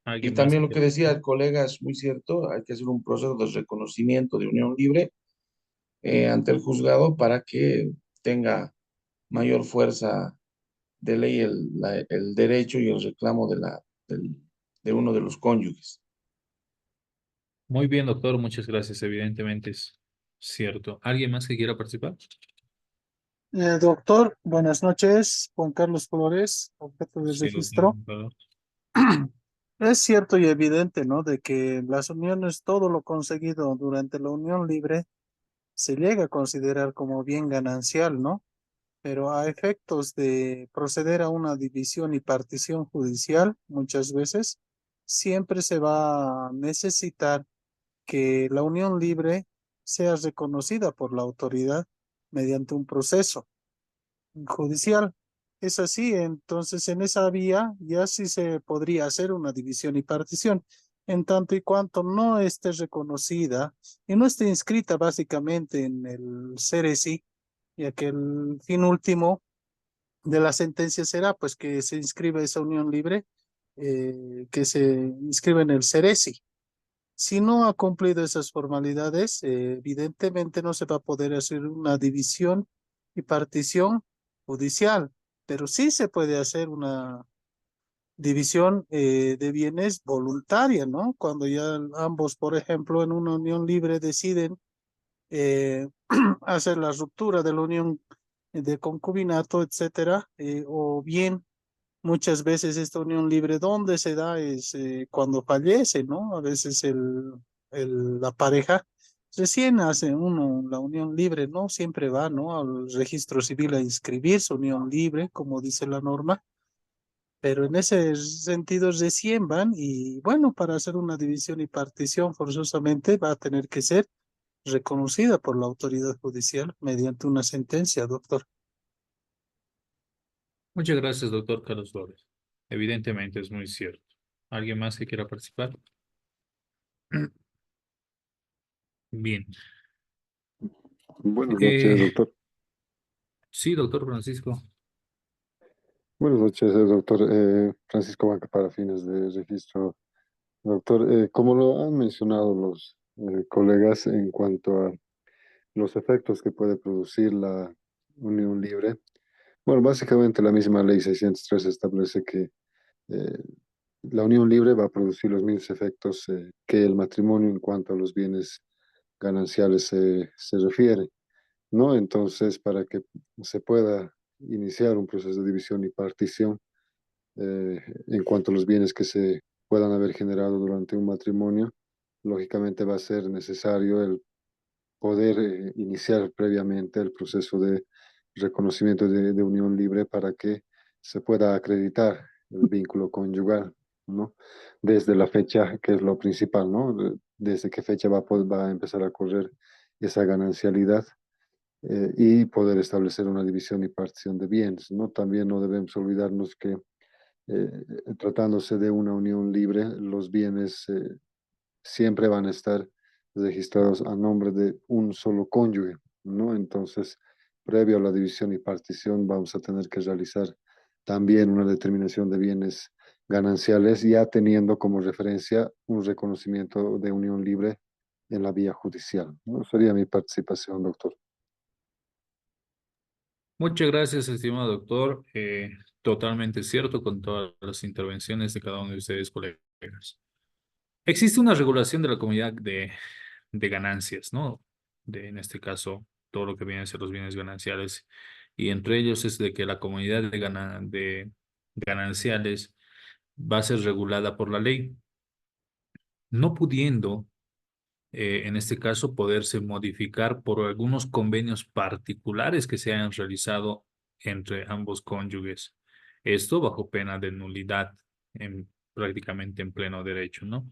Speaker 3: Y
Speaker 1: ¿Alguien más?
Speaker 3: también lo que decía el colega es muy cierto, hay que hacer un proceso de reconocimiento de unión libre ante el juzgado para que tenga mayor fuerza de ley el derecho y el reclamo de uno de los cónyuges.
Speaker 1: Muy bien, doctor. Muchas gracias. Evidentemente es cierto. ¿Alguien más que quiera participar?
Speaker 10: Doctor, buenas noches. Juan Carlos Flores, objeto de
Speaker 1: Sí, doctor.
Speaker 10: registro.
Speaker 1: Perdón.
Speaker 10: Es cierto y evidente, ¿no? De que las uniones, todo lo conseguido durante la unión libre, se llega a considerar como bien ganancial, ¿no? Pero a efectos de proceder a una división y partición judicial, muchas veces, siempre se va a necesitar que la unión libre sea reconocida por la autoridad mediante un proceso judicial. Es así, entonces en esa vía ya sí se podría hacer una división y partición, en tanto y cuanto no esté reconocida y no esté inscrita básicamente en el CERESI, ya que el fin último de la sentencia será pues que se inscriba esa unión libre, que se inscriba en el CERESI. Si no ha cumplido esas formalidades, evidentemente no se va a poder hacer una división y partición judicial, pero sí se puede hacer una división de bienes voluntaria, ¿no? Cuando ya ambos, por ejemplo, en una unión libre deciden eh, hacer la ruptura de la unión de concubinato, etcétera, o bien muchas veces esta unión libre donde se da es cuando fallece, ¿no? A veces la pareja recién hace uno la unión libre, ¿no? Siempre va, ¿no? Al registro civil a inscribir su unión libre, como dice la norma, pero en ese sentido recién van y bueno, para hacer una división y partición forzosamente va a tener que ser reconocida por la autoridad judicial mediante una sentencia, doctor.
Speaker 1: Muchas gracias, doctor Carlos Flores. Evidentemente es muy cierto. ¿Alguien más que quiera participar? Bien.
Speaker 11: Buenas noches,
Speaker 1: Eh,
Speaker 11: doctor.
Speaker 1: sí, doctor Francisco.
Speaker 11: Buenas noches, doctor Francisco Banca para fines de registro. Doctor, como lo han mencionado los colegas en cuanto a los efectos que puede producir la unión libre. Bueno, básicamente la misma ley 603 establece que eh, la unión libre va a producir los mismos efectos que el matrimonio en cuanto a los bienes gananciales se refiere, ¿no? Entonces, para que se pueda iniciar un proceso de división y partición en cuanto a los bienes que se puedan haber generado durante un matrimonio, lógicamente va a ser necesario el poder iniciar previamente el proceso de reconocimiento de unión libre para que se pueda acreditar el vínculo conyugal, ¿no? Desde la fecha, que es lo principal, ¿no? Desde qué fecha va a empezar a correr esa ganancialidad y poder establecer una división y partición de bienes, ¿no? También no debemos olvidarnos que tratándose de una unión libre, los bienes siempre van a estar registrados a nombre de un solo cónyuge, ¿no? Entonces, previo a la división y partición, vamos a tener que realizar también una determinación de bienes gananciales, ya teniendo como referencia un reconocimiento de unión libre en la vía judicial, ¿no? Sería mi participación, doctor.
Speaker 1: Muchas gracias, estimado doctor. Totalmente cierto con todas las intervenciones de cada uno de ustedes, colegas. Existe una regulación de la comunidad de ganancias, ¿no? En este caso, todo lo que viene a ser los bienes gananciales. Y entre ellos es de que la comunidad de gananciales va a ser regulada por la ley, no pudiendo, en este caso, poderse modificar por algunos convenios particulares que se hayan realizado entre ambos cónyuges. Esto bajo pena de nulidad, prácticamente en pleno derecho, ¿no?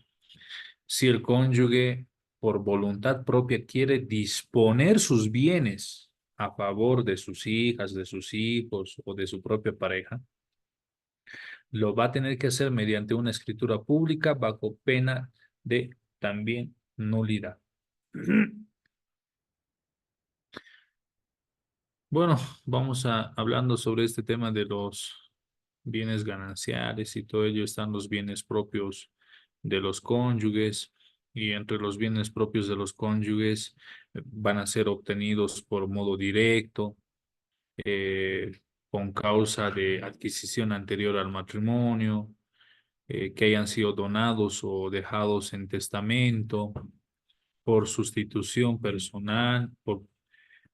Speaker 1: Si el cónyuge por voluntad propia quiere disponer sus bienes a favor de sus hijas, de sus hijos o de su propia pareja, lo va a tener que hacer mediante una escritura pública bajo pena de también nulidad. Bueno, vamos hablando sobre este tema de los bienes gananciales y todo ello. Están los bienes propios de los cónyuges, y entre los bienes propios de los cónyuges van a ser obtenidos por modo directo, eh, con causa de adquisición anterior al matrimonio, que hayan sido donados o dejados en testamento, por sustitución personal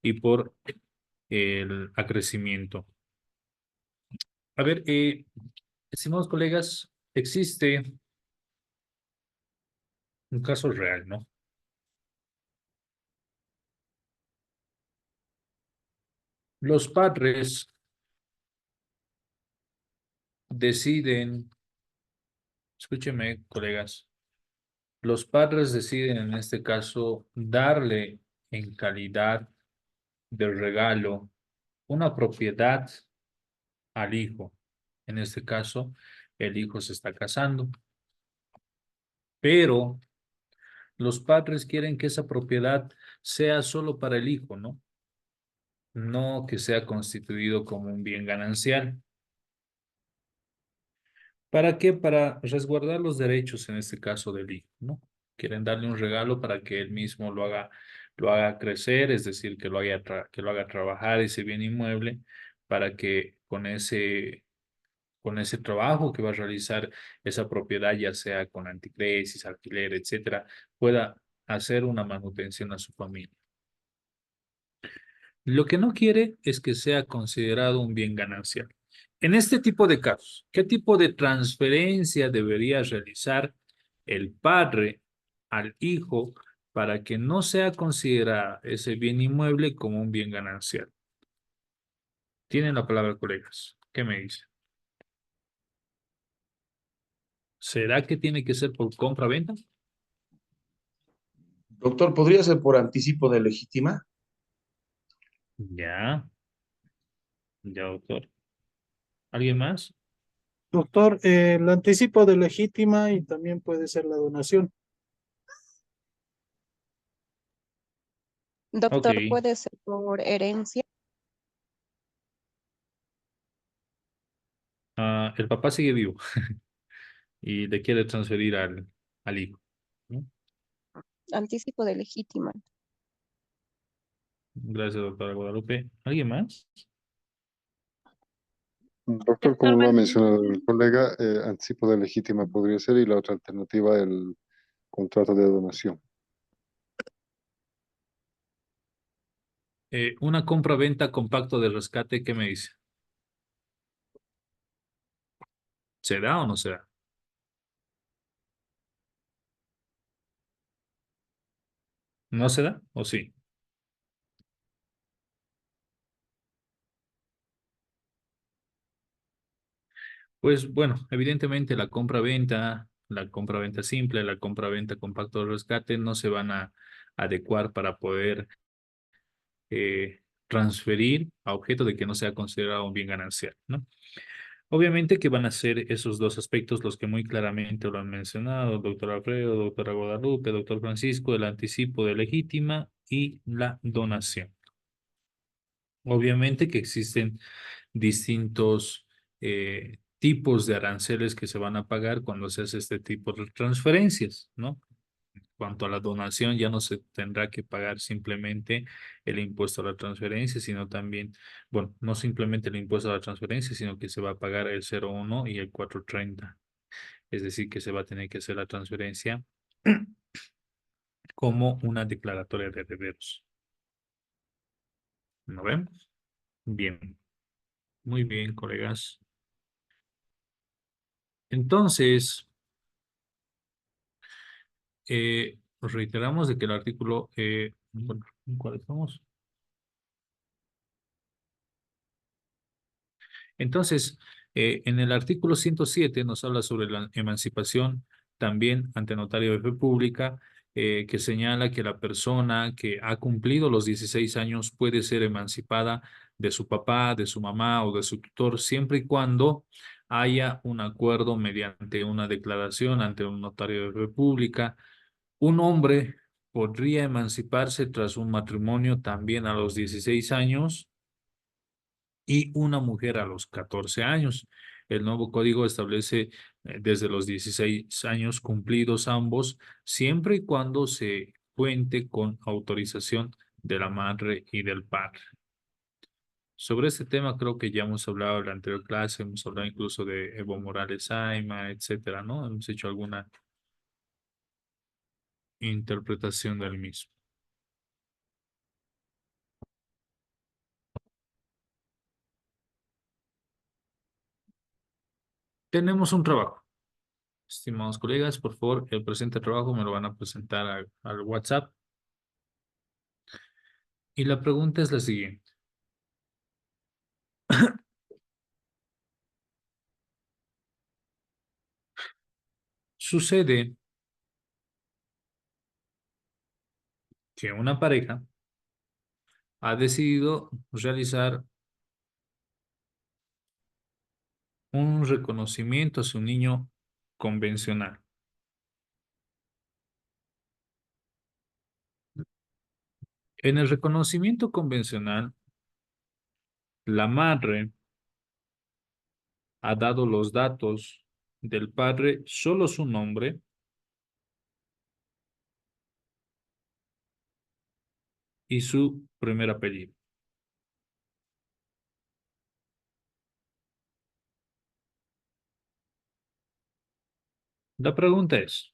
Speaker 1: y por el acrecimiento. A ver, estimados colegas, existe un caso real, ¿no? Los padres deciden, escúcheme, colegas, los padres deciden en este caso darle en calidad de regalo una propiedad al hijo. En este caso, el hijo se está casando, pero los padres quieren que esa propiedad sea solo para el hijo, ¿no? No que sea constituido como un bien ganancial. ¿Para qué? Para resguardar los derechos, en este caso del hijo, ¿no? Quieren darle un regalo para que él mismo lo haga crecer, es decir, que lo haga trabajar ese bien inmueble, para que con ese trabajo que va a realizar esa propiedad, ya sea con anticresis, alquiler, etcétera, pueda hacer una manutención a su familia. Lo que no quiere es que sea considerado un bien ganancial. En este tipo de casos, ¿qué tipo de transferencia debería realizar el padre al hijo para que no sea considerado ese bien inmueble como un bien ganancial? Tienen la palabra, colegas. ¿Qué me dicen? ¿Será que tiene que ser por compra-venta?
Speaker 3: Doctor, ¿podría ser por anticipo de legítima?
Speaker 1: Ya, ya, doctor. ¿Alguien más?
Speaker 10: Doctor, el anticipo de legítima y también puede ser la donación.
Speaker 1: Ok.
Speaker 4: Doctor, puede ser por herencia.
Speaker 1: El papá sigue vivo y le quiere transferir al hijo, ¿no?
Speaker 4: Anticipo de legítima.
Speaker 1: Gracias, doctora Guadalupe. ¿Alguien más?
Speaker 11: Doctor,
Speaker 4: Doctor
Speaker 11: como lo ha
Speaker 4: Francisco.
Speaker 11: mencionado el colega, anticipo de legítima podría ser y la otra alternativa, el contrato de donación.
Speaker 1: Una compra-venta con pacto de rescate, ¿qué me dice? ¿Se da o no se da? ¿No se da o sí? Pues bueno, evidentemente la compra-venta simple, la compra-venta con pacto de rescate no se van a adecuar para poder transferir a objeto de que no sea considerado un bien ganancial, ¿no? Obviamente que van a ser esos dos aspectos los que muy claramente lo han mencionado, doctor Alfredo, doctora Guadalupe, doctor Francisco, el anticipo de legítima y la donación. Obviamente que existen distintos tipos de aranceles que se van a pagar cuando se hace este tipo de transferencias, ¿no? Cuanto a la donación, ya no se tendrá que pagar simplemente el impuesto a la transferencia, sino también, bueno, no simplemente el impuesto a la transferencia, sino que se va a pagar el 0,1 y el 4,30. Es decir, que se va a tener que hacer la transferencia como una declaratoria de herederos. ¿No ven? Bien. Muy bien, colegas. Entonces, reiteramos de que el artículo, bueno, ¿en cuál estamos? Entonces, en el artículo 107 nos habla sobre la emancipación también ante notario de fe pública, que señala que la persona que ha cumplido los 16 años puede ser emancipada de su papá, de su mamá o de su tutor, siempre y cuando haya un acuerdo mediante una declaración ante un notario de fe pública. Un hombre podría emanciparse tras un matrimonio también a los 16 años y una mujer a los 14 años. El nuevo código establece desde los 16 años cumplidos ambos, siempre y cuando se cuente con autorización de la madre y del padre. Sobre este tema creo que ya hemos hablado en la anterior clase, hemos hablado incluso de Evo Morales Saima, etcétera, ¿no? Hemos hecho alguna interpretación del mismo. Tenemos un trabajo. Estimados colegas, por favor, el presente trabajo me lo van a presentar al WhatsApp. Y la pregunta es la siguiente. Sucede que una pareja ha decidido realizar un reconocimiento a su niño convencional. En el reconocimiento convencional, la madre ha dado los datos del padre, solo su nombre, y su primer apellido. La pregunta es,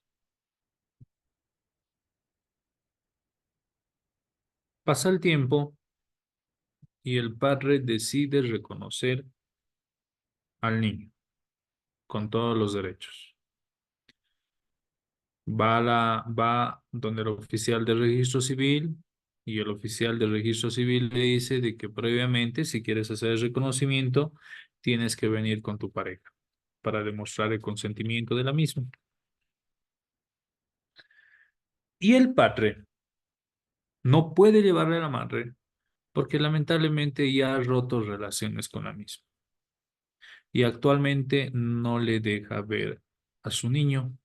Speaker 1: pasa el tiempo y el padre decide reconocer al niño con todos los derechos. Va donde el oficial de registro civil y el oficial de registro civil le dice de que previamente, si quieres hacer el reconocimiento, tienes que venir con tu pareja para demostrar el consentimiento de la misma. Y el padre no puede llevarle a la madre porque lamentablemente ya ha roto relaciones con la misma y actualmente no le deja ver a su niño.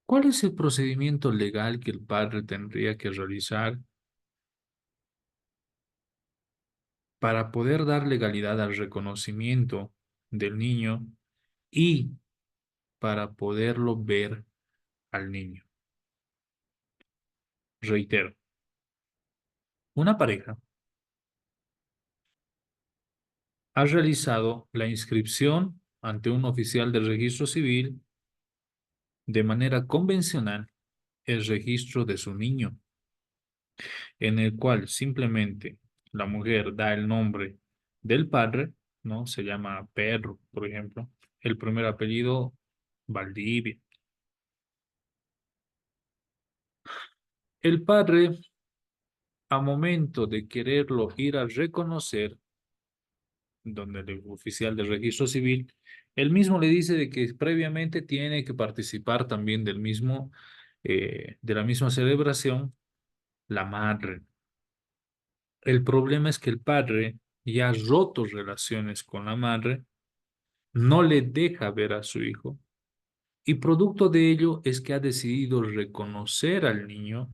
Speaker 1: ¿Cuál es el procedimiento legal que el padre tendría que realizar para poder dar legalidad al reconocimiento del niño y para poderlo ver al niño? Reitero, una pareja ha realizado la inscripción ante un oficial del registro civil de manera convencional el registro de su niño, en el cual simplemente la mujer da el nombre del padre, ¿no? Se llama Pedro, por ejemplo. El primer apellido, Valdivia. El padre, a momento de quererlo ir a reconocer, donde el oficial del registro civil, él mismo le dice de que previamente tiene que participar también del mismo, de la misma celebración, la madre. El problema es que el padre ya ha roto relaciones con la madre, no le deja ver a su hijo y producto de ello es que ha decidido reconocer al niño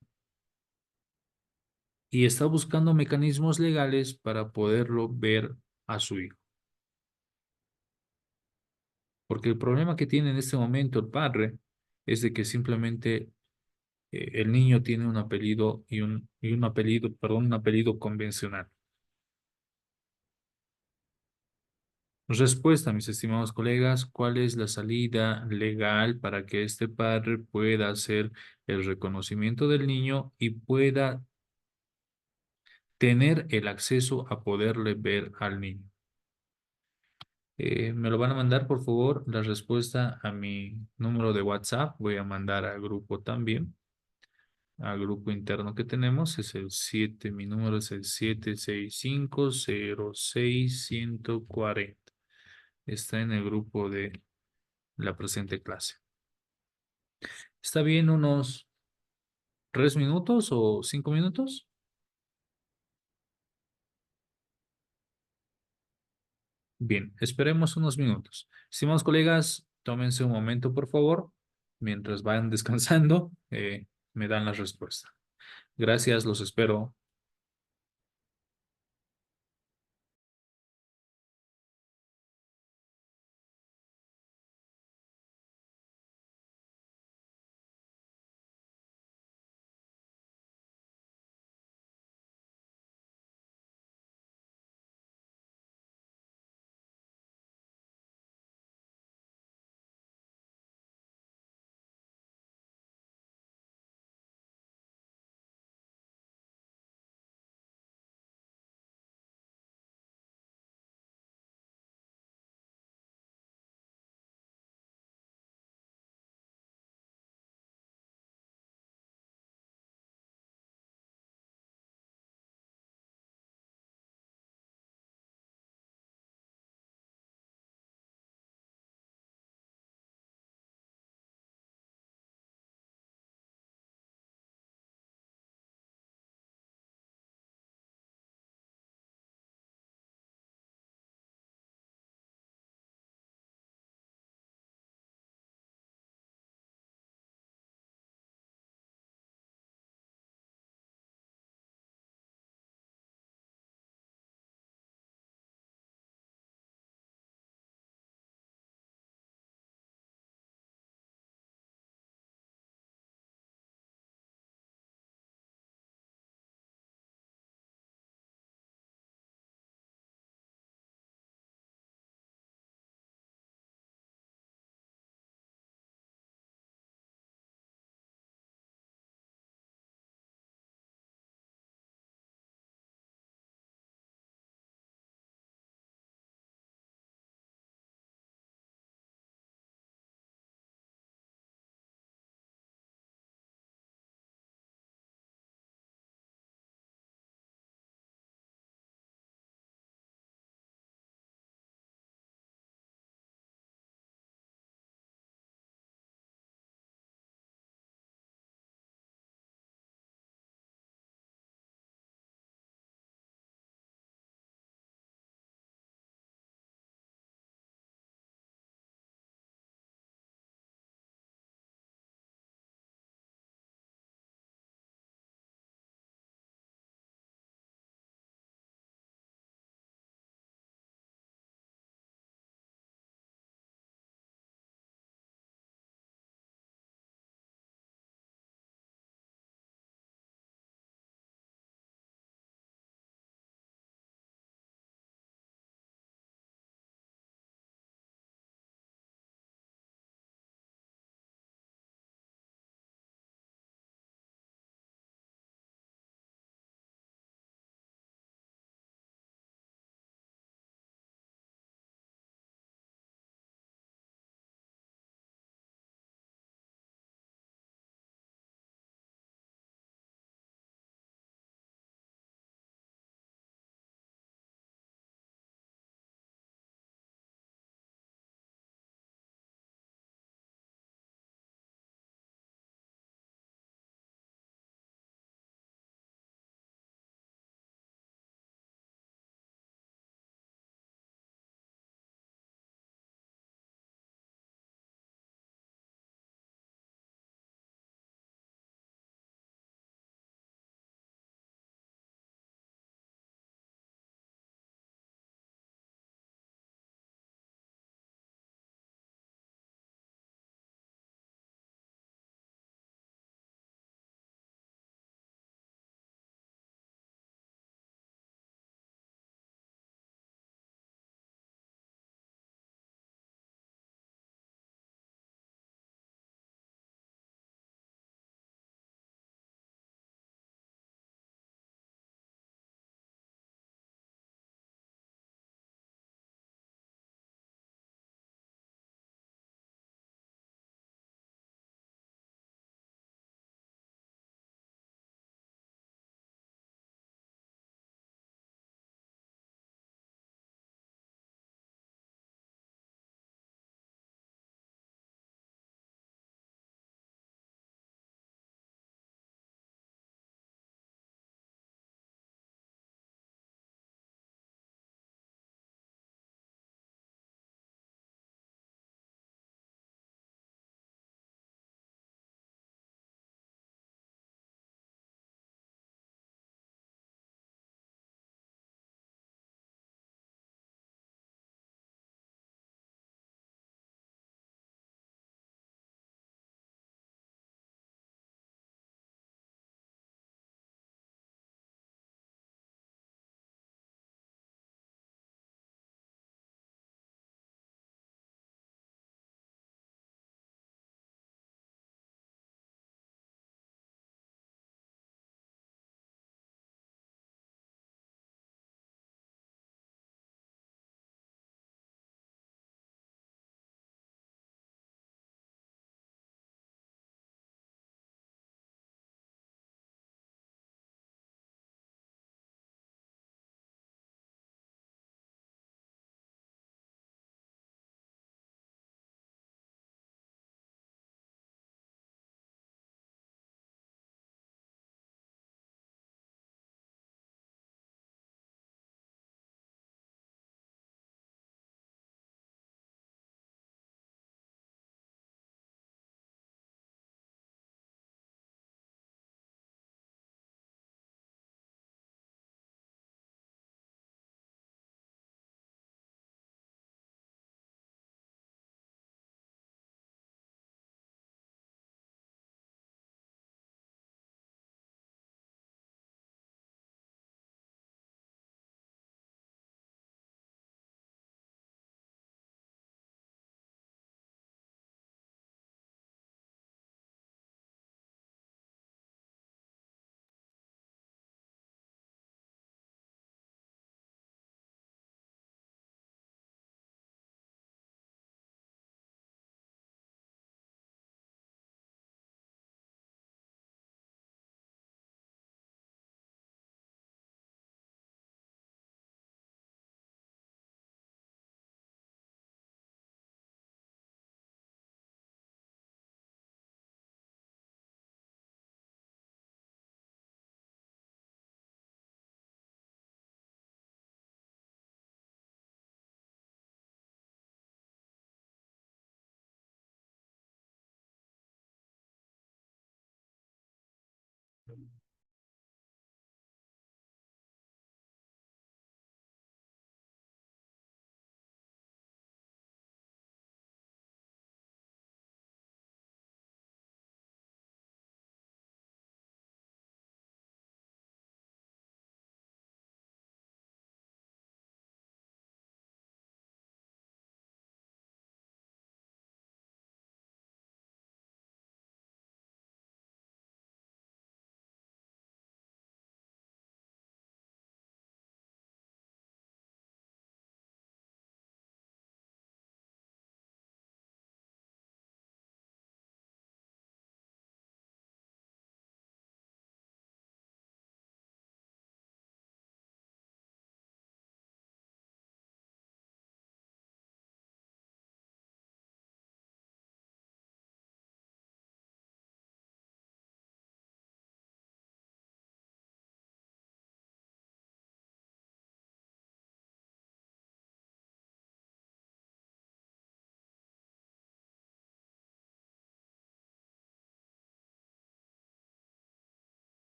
Speaker 1: y está buscando mecanismos legales para poderlo ver a su hijo. Porque el problema que tiene en este momento el padre es de que simplemente el niño tiene un apellido y un apellido, perdón, un apellido convencional. Respuesta, mis estimados colegas, ¿cuál es la salida legal para que este padre pueda hacer el reconocimiento del niño y pueda tener el acceso a poderle ver al niño? Me lo van a mandar, por favor, la respuesta a mi número de WhatsApp. Voy a mandar al grupo también, al grupo interno que tenemos. Es el 7, mi número es el 765-06-140. Está en el grupo de la presente clase. ¿Está bien unos 3 minutos o 5 minutos? Bien, esperemos unos minutos. Estimados colegas, tómense un momento, por favor, mientras vayan descansando, me dan la respuesta. Gracias, los espero.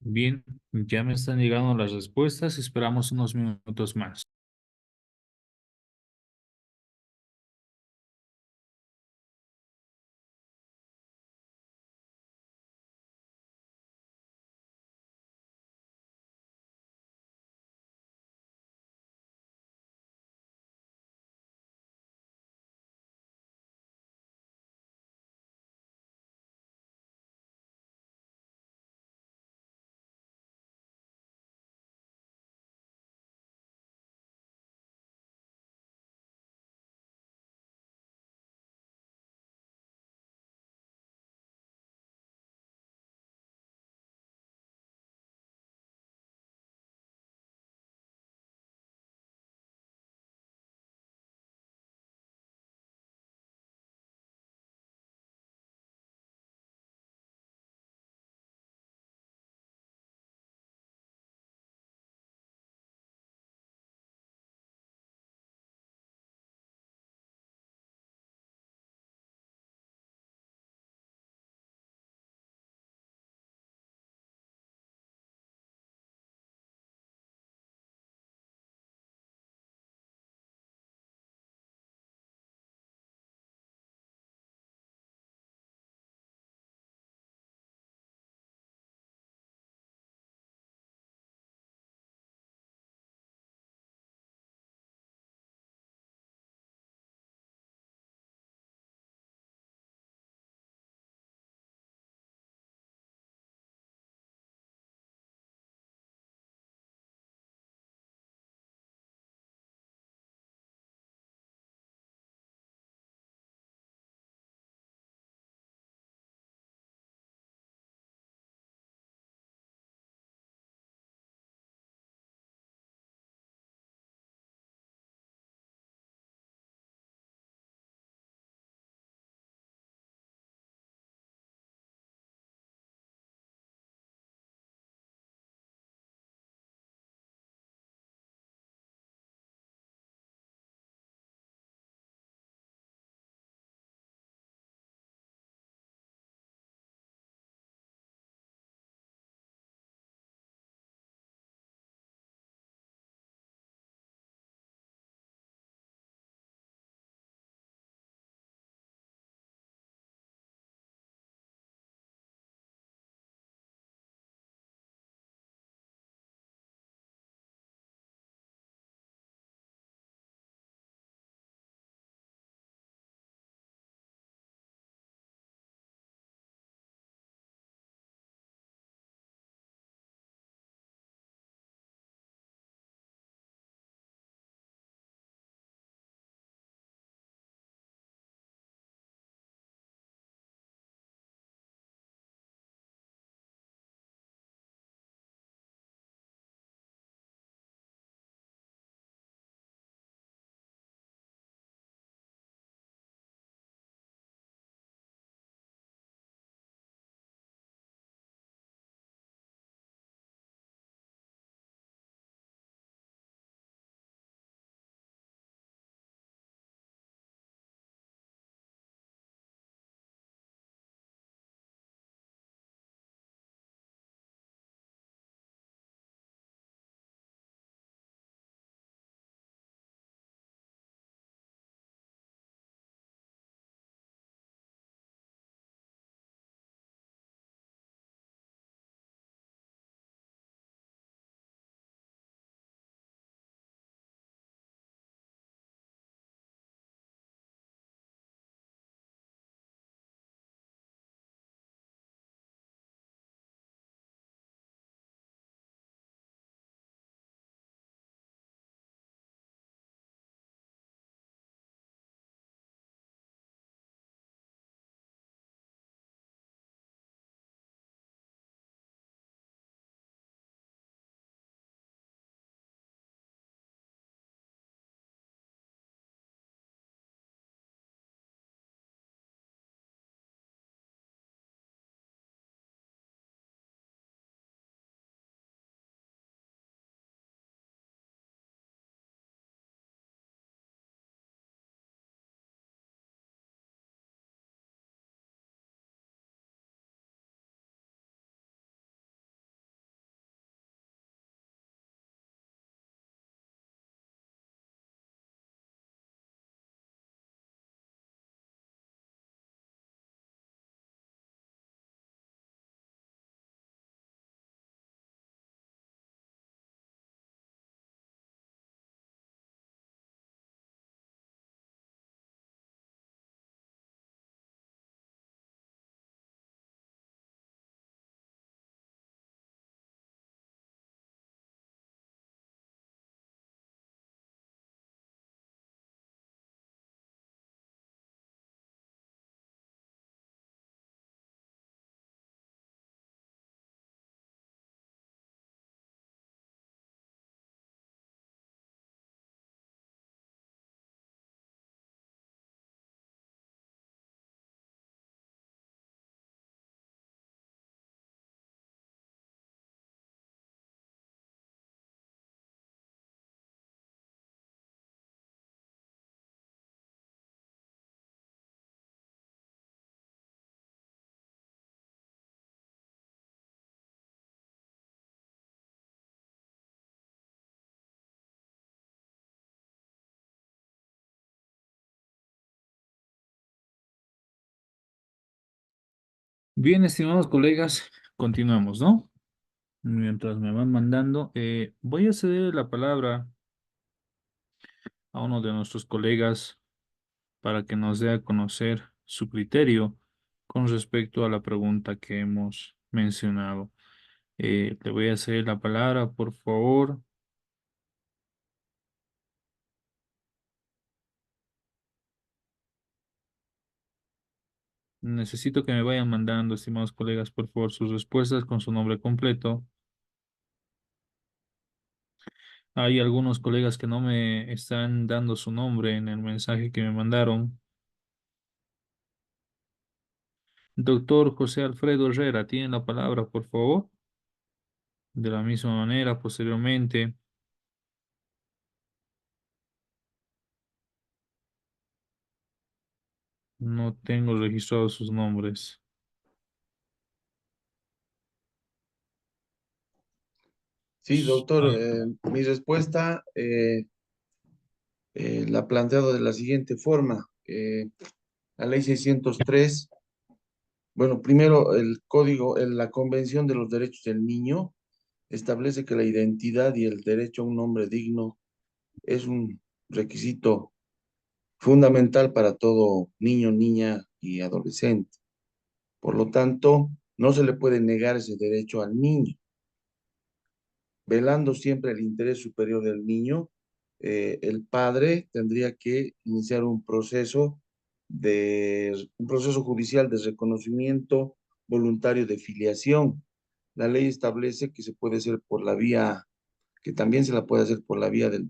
Speaker 1: Bien, ya me están llegando las respuestas. Esperamos unos minutos más. Bien, estimados colegas, continuamos, ¿no? Mientras me van mandando, voy a ceder la palabra a uno de nuestros colegas para que nos dé a conocer su criterio con respecto a la pregunta que hemos mencionado. Le voy a ceder la palabra, por favor. Necesito que me vayan mandando, estimados colegas, por favor, sus respuestas con su nombre completo. Hay algunos colegas que no me están dando su nombre en el mensaje que me mandaron. Doctor José Alfredo Herrera, tiene la palabra, por favor. De la misma manera, posteriormente, no tengo registrados sus nombres.
Speaker 3: Sí, doctor, mi respuesta la planteo de la siguiente forma. La ley 603, bueno, primero el código, la Convención de los Derechos del Niño establece que la identidad y el derecho a un nombre digno es un requisito fundamental para todo niño, niña y adolescente. Por lo tanto, no se le puede negar ese derecho al niño, velando siempre el interés superior del niño. El padre tendría que iniciar un proceso judicial de reconocimiento voluntario de filiación. La ley establece que se puede hacer por la vía, que también se la puede hacer por la vía del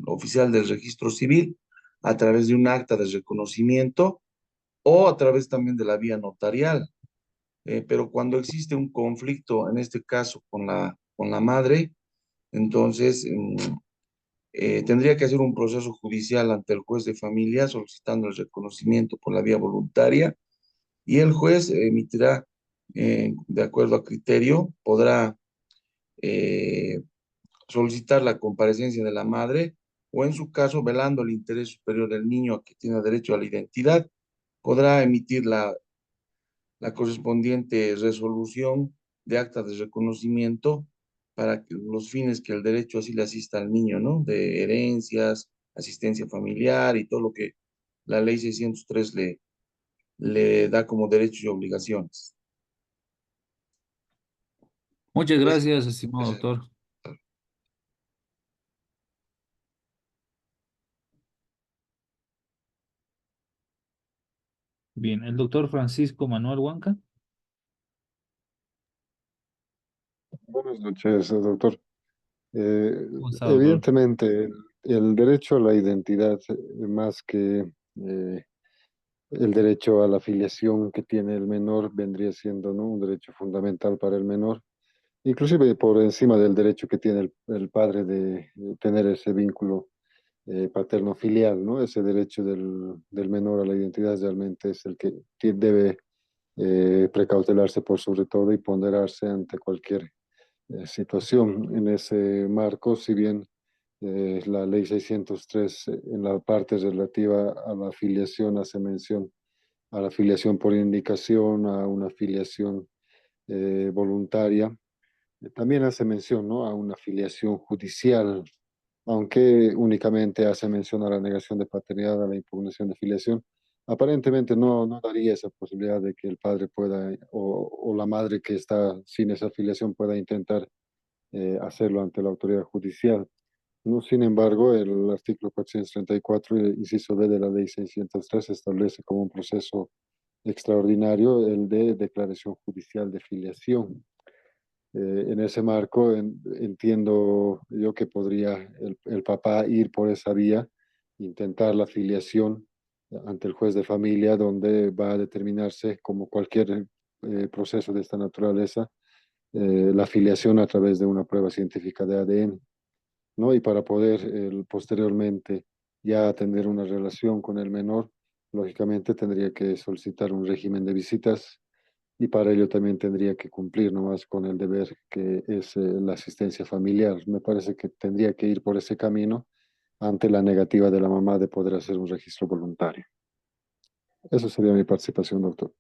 Speaker 3: oficial del registro civil, a través de un acta de reconocimiento o a través también de la vía notarial. Pero cuando existe un conflicto, en este caso con la madre, entonces tendría que hacer un proceso judicial ante el juez de familia solicitando el reconocimiento por la vía voluntaria y el juez emitirá, de acuerdo a criterio, podrá eh, solicitar la comparecencia de la madre o en su caso, velando el interés superior del niño a que tiene derecho a la identidad, podrá emitir la correspondiente resolución de acta de reconocimiento para que los fines que el derecho así le asista al niño, ¿no? De herencias, asistencia familiar y todo lo que la ley 603 le da como derechos y obligaciones.
Speaker 1: Muchas
Speaker 3: Es-
Speaker 1: gracias, estimado
Speaker 3: es-
Speaker 1: doctor. Bien, el doctor Francisco Manuel Huanca.
Speaker 11: Buenas noches, doctor.
Speaker 1: ¿Cómo está, doctor?
Speaker 11: Evidentemente, el derecho a la identidad, más que el derecho a la filiación que tiene el menor, vendría siendo, ¿no?, un derecho fundamental para el menor, inclusive por encima del derecho que tiene el padre de tener ese vínculo paterno-filial, ¿no? Ese derecho del menor a la identidad realmente es el que debe precautelarse por sobre todo y ponderarse ante cualquier situación. En ese marco, si bien la ley 603 en la parte relativa a la afiliación hace mención a la afiliación por indicación, a una afiliación voluntaria, también hace mención, ¿no?, a una afiliación judicial, aunque únicamente hace mención a la negación de paternidad, a la impugnación de filiación. Aparentemente no daría esa posibilidad de que el padre pueda o la madre que está sin esa afiliación pueda intentar hacerlo ante la autoridad judicial. No, sin embargo, el artículo 434, inciso B de la ley 603, establece como un proceso extraordinario el de declaración judicial de filiación. En ese marco entiendo yo que podría el papá ir por esa vía, intentar la filiación ante el juez de familia, donde va a determinarse, como cualquier proceso de esta naturaleza, la filiación a través de una prueba científica de ADN, ¿no? Y para poder posteriormente ya tener una relación con el menor, lógicamente tendría que solicitar un régimen de visitas y para ello también tendría que cumplir nomás con el deber que es la asistencia familiar. Me parece que tendría que ir por ese camino ante la negativa de la mamá de poder hacer un registro voluntario. Eso sería mi participación, doctor.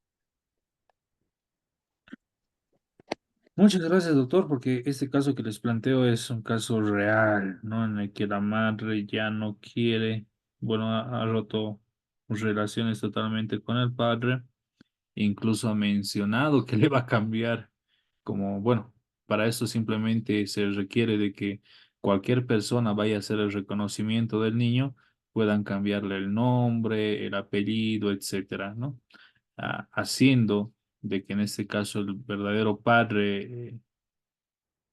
Speaker 1: Muchas gracias, doctor, porque este caso que les planteo es un caso real, ¿no? En el que la madre ya no quiere, bueno, ha roto relaciones totalmente con el padre, incluso ha mencionado que le va a cambiar, como, bueno, para esto simplemente se requiere de que cualquier persona vaya a hacer el reconocimiento del niño, puedan cambiarle el nombre, el apellido, etcétera, ¿no? Haciendo de que en este caso el verdadero padre,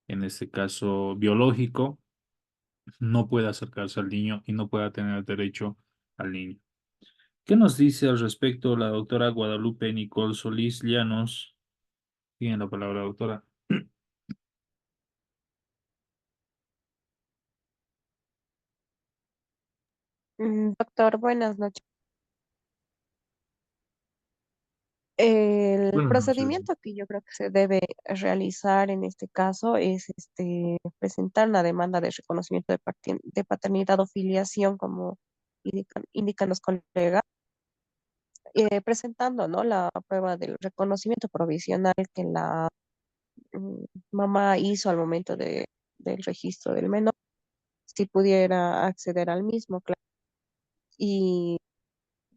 Speaker 1: en este caso biológico, no pueda acercarse al niño y no pueda tener derecho al niño. ¿Qué nos dice al respecto la doctora Guadalupe Nicole Solís Llanos? Tiene la palabra, doctora.
Speaker 4: Doctor, buenas noches. El
Speaker 1: Buenas noches.
Speaker 4: procedimiento que yo creo que se debe realizar en este caso es presentar una demanda de reconocimiento de paternidad o filiación, como indican los colegas, presentando, ¿no?, la prueba del reconocimiento provisional que la mm, mamá hizo al momento del registro del menor, si pudiera acceder al mismo, claro. Y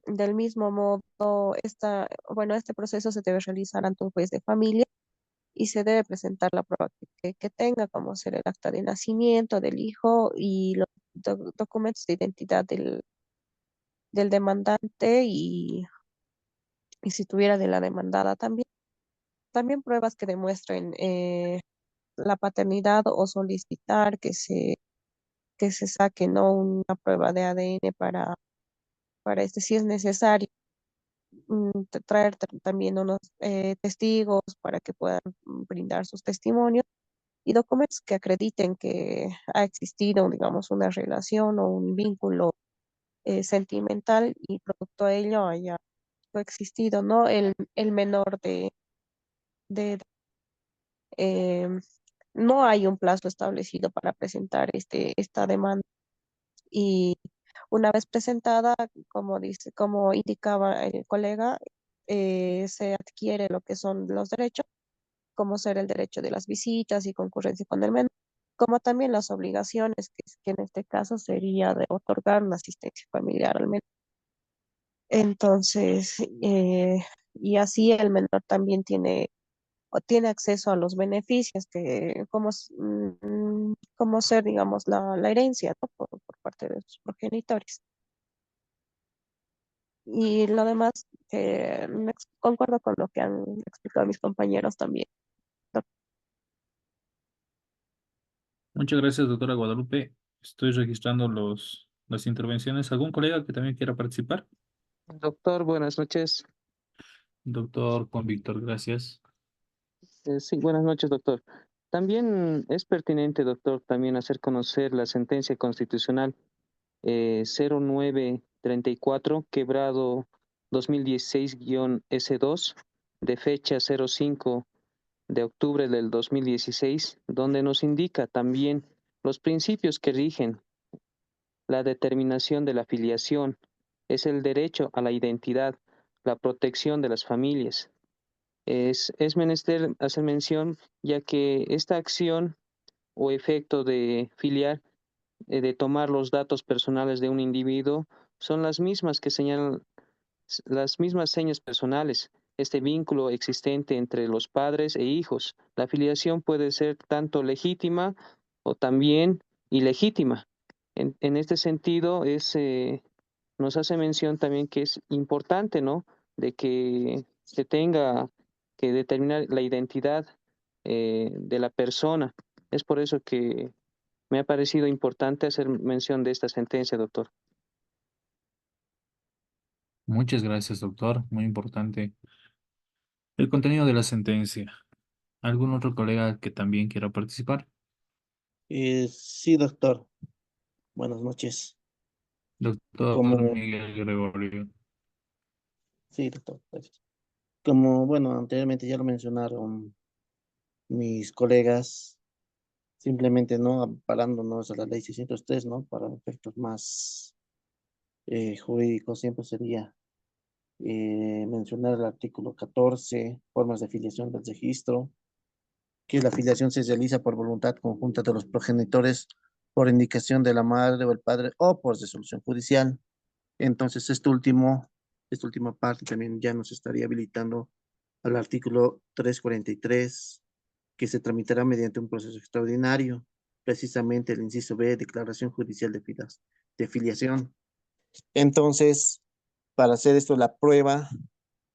Speaker 4: del mismo modo, bueno, este proceso se debe realizar ante un juez de familia y se debe presentar la prueba que tenga, como ser el acta de nacimiento del hijo y los documentos de identidad del demandante y si tuviera de la demandada también. También pruebas que demuestren la paternidad o solicitar que se saque, ¿no?, una prueba de ADN para si es necesario. Traer también unos testigos para que puedan brindar sus testimonios y documentos que acrediten que ha existido, digamos, una relación o un vínculo sentimental y producto de ello haya coexistido, ¿no?, el menor de edad. Em, no hay un plazo establecido para presentar esta demanda y una vez presentada, como indicaba el colega, se adquiere lo que son los derechos, como ser el derecho de las visitas y concurrencia con el menor, como también las obligaciones, que en este caso sería de otorgar una asistencia familiar al menor. Entonces, y así el menor también tiene acceso a los beneficios como ser, digamos, la herencia, ¿no?, por parte de sus progenitores. Y lo demás, concuerdo con lo que han explicado mis compañeros también.
Speaker 1: Muchas gracias, doctora Guadalupe. Estoy registrando las intervenciones. ¿Algún colega que también quiera participar?
Speaker 6: Doctor, buenas noches.
Speaker 1: Doctor Juan Víctor, gracias.
Speaker 6: Sí, buenas noches, doctor. También es pertinente, doctor, también hacer conocer la sentencia constitucional 0934, quebrado 2016-S2, de fecha 05 de octubre del 2016, donde nos indica también los principios que rigen la determinación de la filiación, es el derecho a la identidad, la protección de las familias. Es menester hacer mención, ya que esta acción o efecto de filiar, de tomar los datos personales de un individuo, son las mismas que señalan las mismas señas personales, este vínculo existente entre los padres e hijos. La filiación puede ser tanto legítima o también ilegítima. En este sentido, nos hace mención también que es importante, ¿no?, de que se tenga que determinar la identidad de la persona. Es por eso que me ha parecido importante hacer mención de esta sentencia, doctor.
Speaker 1: Muchas gracias, doctor. Muy importante el contenido de la sentencia. ¿Algún otro colega que también quiera participar?
Speaker 9: Sí, doctor. Buenas noches.
Speaker 1: Doctor
Speaker 9: Como,
Speaker 1: Miguel Gregorio.
Speaker 9: sí, doctor, gracias. Como, bueno, anteriormente ya lo mencionaron mis colegas, simplemente no amparándonos a la ley 603, ¿no? Para efectos más jurídicos siempre sería mencionar el artículo 14, formas de filiación del registro, que la filiación se realiza por voluntad conjunta de los progenitores, por indicación de la madre o el padre o por resolución judicial. Entonces, esta última parte también ya nos estaría habilitando al artículo 343, que se tramitará mediante un proceso extraordinario, precisamente el inciso B, declaración judicial de filiación. Entonces, para hacer esto la prueba,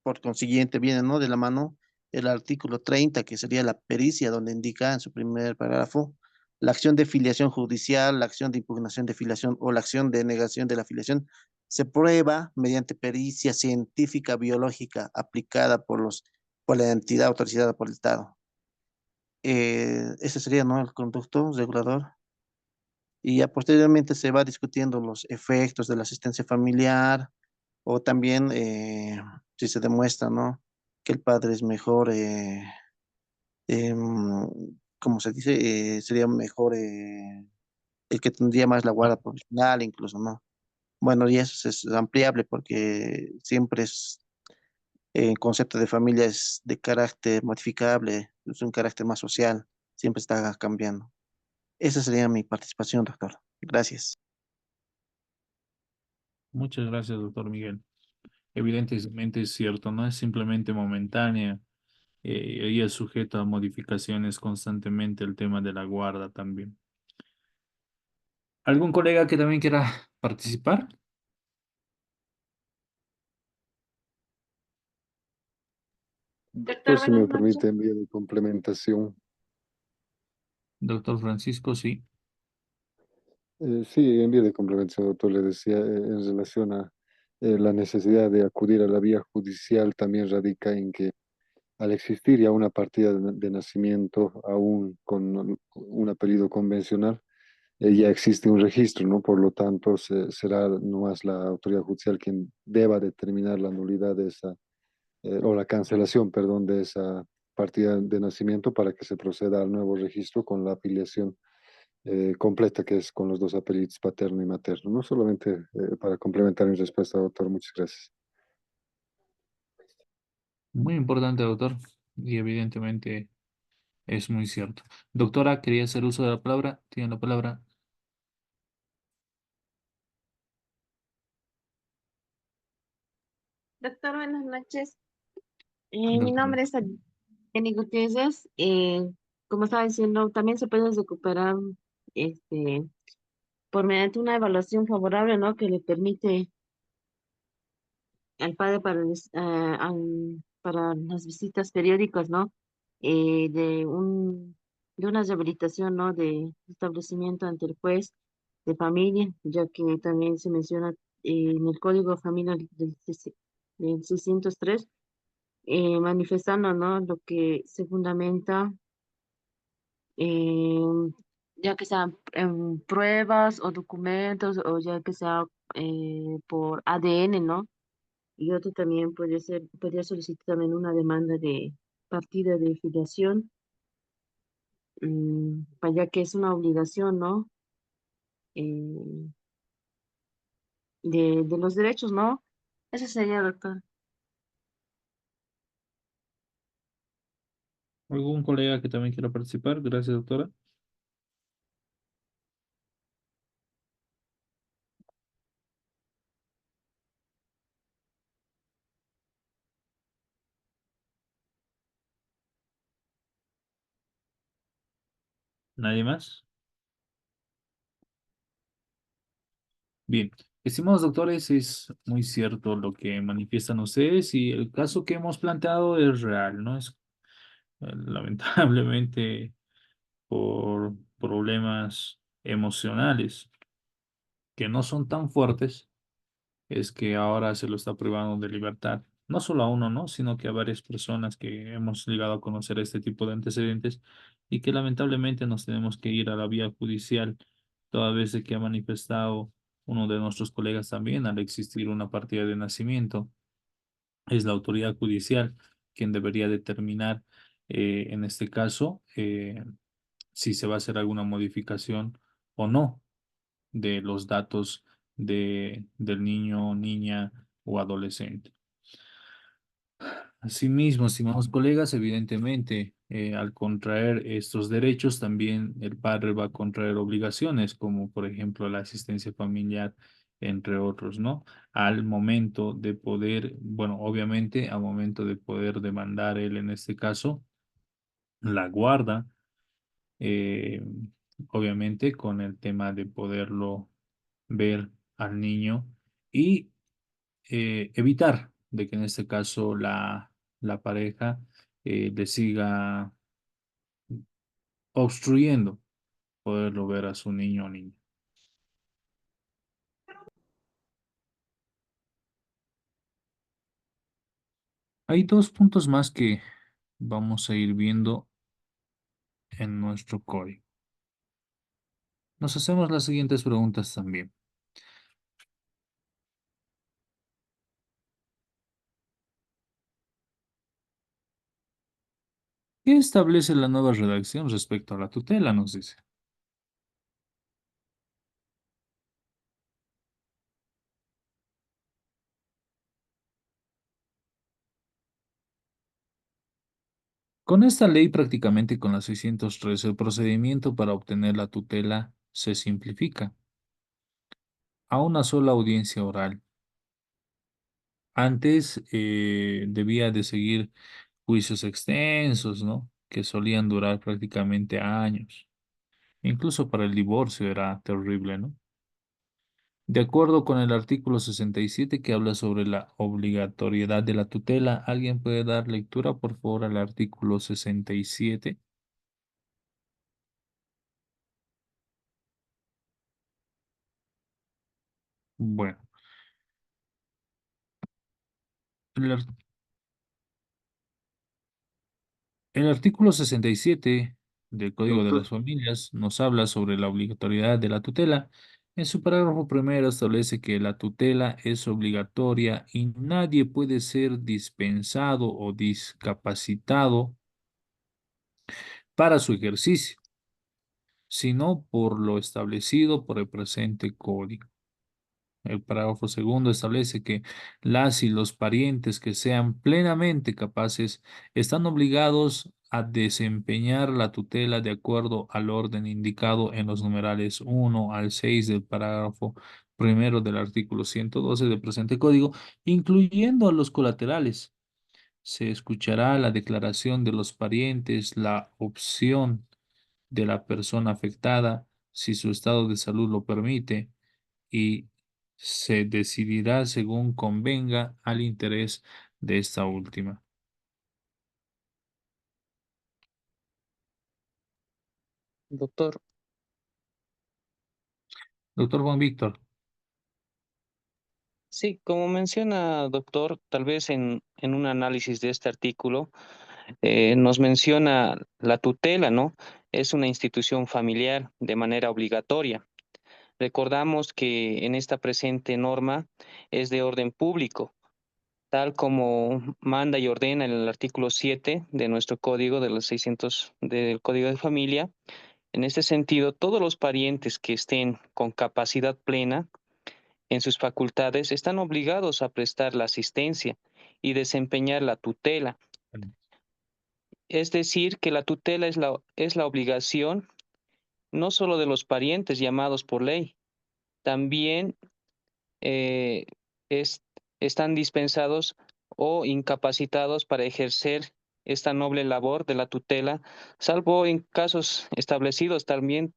Speaker 9: por consiguiente, viene, ¿no?, de la mano el artículo 30, que sería la pericia, donde indica en su primer parágrafo la acción de filiación judicial, la acción de impugnación de filiación o la acción de negación de la filiación se prueba mediante pericia científica biológica aplicada por la entidad autorizada por el Estado. Ese sería, ¿no?, el conducto regulador. Y ya posteriormente se va discutiendo los efectos de la asistencia familiar o también si se demuestra, ¿no?, que el padre es mejor, como se dice, sería mejor el que tendría más la guarda profesional, incluso, ¿no? Bueno, y eso es ampliable porque siempre es, el concepto de familia es de carácter modificable, es un carácter más social, siempre está cambiando. Esa sería mi participación, doctor. Gracias.
Speaker 1: Muchas gracias, doctor Miguel. Evidentemente es cierto, no es simplemente momentánea y es sujeto a modificaciones constantemente el tema de la guarda también. ¿Algún colega que también quiera participar?
Speaker 11: Doctor, si me permite, en vía de complementación.
Speaker 1: Doctor Francisco, sí.
Speaker 11: Sí, en vía de complementación, doctor, le decía, en relación a la necesidad de acudir a la vía judicial, también radica en que al existir ya una partida de nacimiento, aún con un apellido convencional, ya existe un registro, ¿no? Por lo tanto, será nomás la autoridad judicial quien deba determinar la nulidad de esa, o la cancelación, perdón, de esa partida de nacimiento para que se proceda al nuevo registro con la afiliación completa, que es con los dos apellidos paterno y materno. No solamente para complementar mi respuesta, doctor, muchas gracias.
Speaker 1: Muy importante, doctor, y evidentemente es muy cierto. Doctora, quería hacer uso de la palabra. Tiene la palabra.
Speaker 12: Doctor, buenas noches. Mi
Speaker 1: Doctora.
Speaker 12: nombre es Jenny Gutiérrez. Como estaba diciendo, también se puede recuperar este, por mediante una evaluación favorable, ¿no? Que le permite al padre para las visitas periódicas, ¿no? Eh, de un, de una rehabilitación, ¿no? De establecimiento ante el juez de familia, ya que también se menciona en el Código de Familia del 603 manifestando, ¿no? Lo que se fundamenta, eh, ya que sean pruebas o documentos o ya que sea por ADN, ¿no? Y otro también podría solicitar también una demanda de partida de filiación, ya que es una obligación, ¿no? Eh, de los derechos, ¿no? Eso sería, doctor.
Speaker 1: ¿Algún colega que también quiera participar? Gracias, doctora. ¿Nadie más? Bien, estimados doctores, es muy cierto lo que manifiestan ustedes y el caso que hemos planteado es real, ¿no? Es lamentablemente por problemas emocionales que no son tan fuertes, es que ahora se lo está privando de libertad. No solo a uno, ¿no? Sino que a varias personas que hemos llegado a conocer este tipo de antecedentes y que lamentablemente nos tenemos que ir a la vía judicial, toda vez de que ha manifestado uno de nuestros colegas también al existir una partida de nacimiento. Es la autoridad judicial quien debería determinar, en este caso, si se va a hacer alguna modificación o no de los datos del niño, niña o adolescente. Asimismo, estimados colegas, evidentemente Al contraer estos derechos, también el padre va a contraer obligaciones, como por ejemplo la asistencia familiar, entre otros, ¿no? Al momento de poder, bueno, obviamente, al momento de poder demandar él, en este caso, la guarda, eh, obviamente con el tema de poderlo ver al niño y evitar de que en este caso la pareja le siga obstruyendo poderlo ver a su niño o niña. Hay dos puntos más que vamos a ir viendo en nuestro código. Nos hacemos las siguientes preguntas también. ¿Qué establece la nueva redacción respecto a la tutela? Nos dice. Con esta ley, prácticamente con la 613, el procedimiento para obtener la tutela se simplifica a una sola audiencia oral. Antes debía de seguir juicios extensos, ¿no? Que solían durar prácticamente años. Incluso para el divorcio era terrible, ¿no? De acuerdo con el artículo 67 que habla sobre la obligatoriedad de la tutela, ¿alguien puede dar lectura, por favor, al artículo 67? Bueno, el, ar- el artículo 67 del Código de
Speaker 5: Doctor,
Speaker 1: las Familias nos habla sobre la obligatoriedad de la tutela. En su parágrafo primero establece que la tutela es obligatoria y nadie puede ser dispensado o discapacitado para su ejercicio, sino por lo establecido por el presente código. El parágrafo segundo establece que las y los parientes que sean plenamente capaces están obligados a desempeñar la tutela de acuerdo al orden indicado en los numerales 1 al 6 del parágrafo primero del artículo 112 del presente código, incluyendo a los colaterales. Se escuchará la declaración de los parientes, la opción de la persona afectada, si su estado de salud lo permite, y se decidirá según convenga al interés de esta última.
Speaker 6: Doctor,
Speaker 1: Doctor Juan Víctor,
Speaker 6: sí, como menciona, doctor, tal vez en un análisis de este artículo, nos menciona la tutela, ¿no? Es una institución familiar de manera obligatoria. Recordamos que en esta presente norma es de orden público, tal como manda y ordena el artículo 7 de nuestro código de los 600 del Código de Familia. En este sentido, todos los parientes que estén con capacidad plena en sus facultades están obligados a prestar la asistencia y desempeñar la tutela. Es decir, que la tutela es la obligación no solo de los parientes llamados por ley, también eh, es- están dispensados o incapacitados para ejercer esta noble labor de la tutela, salvo en casos establecidos también,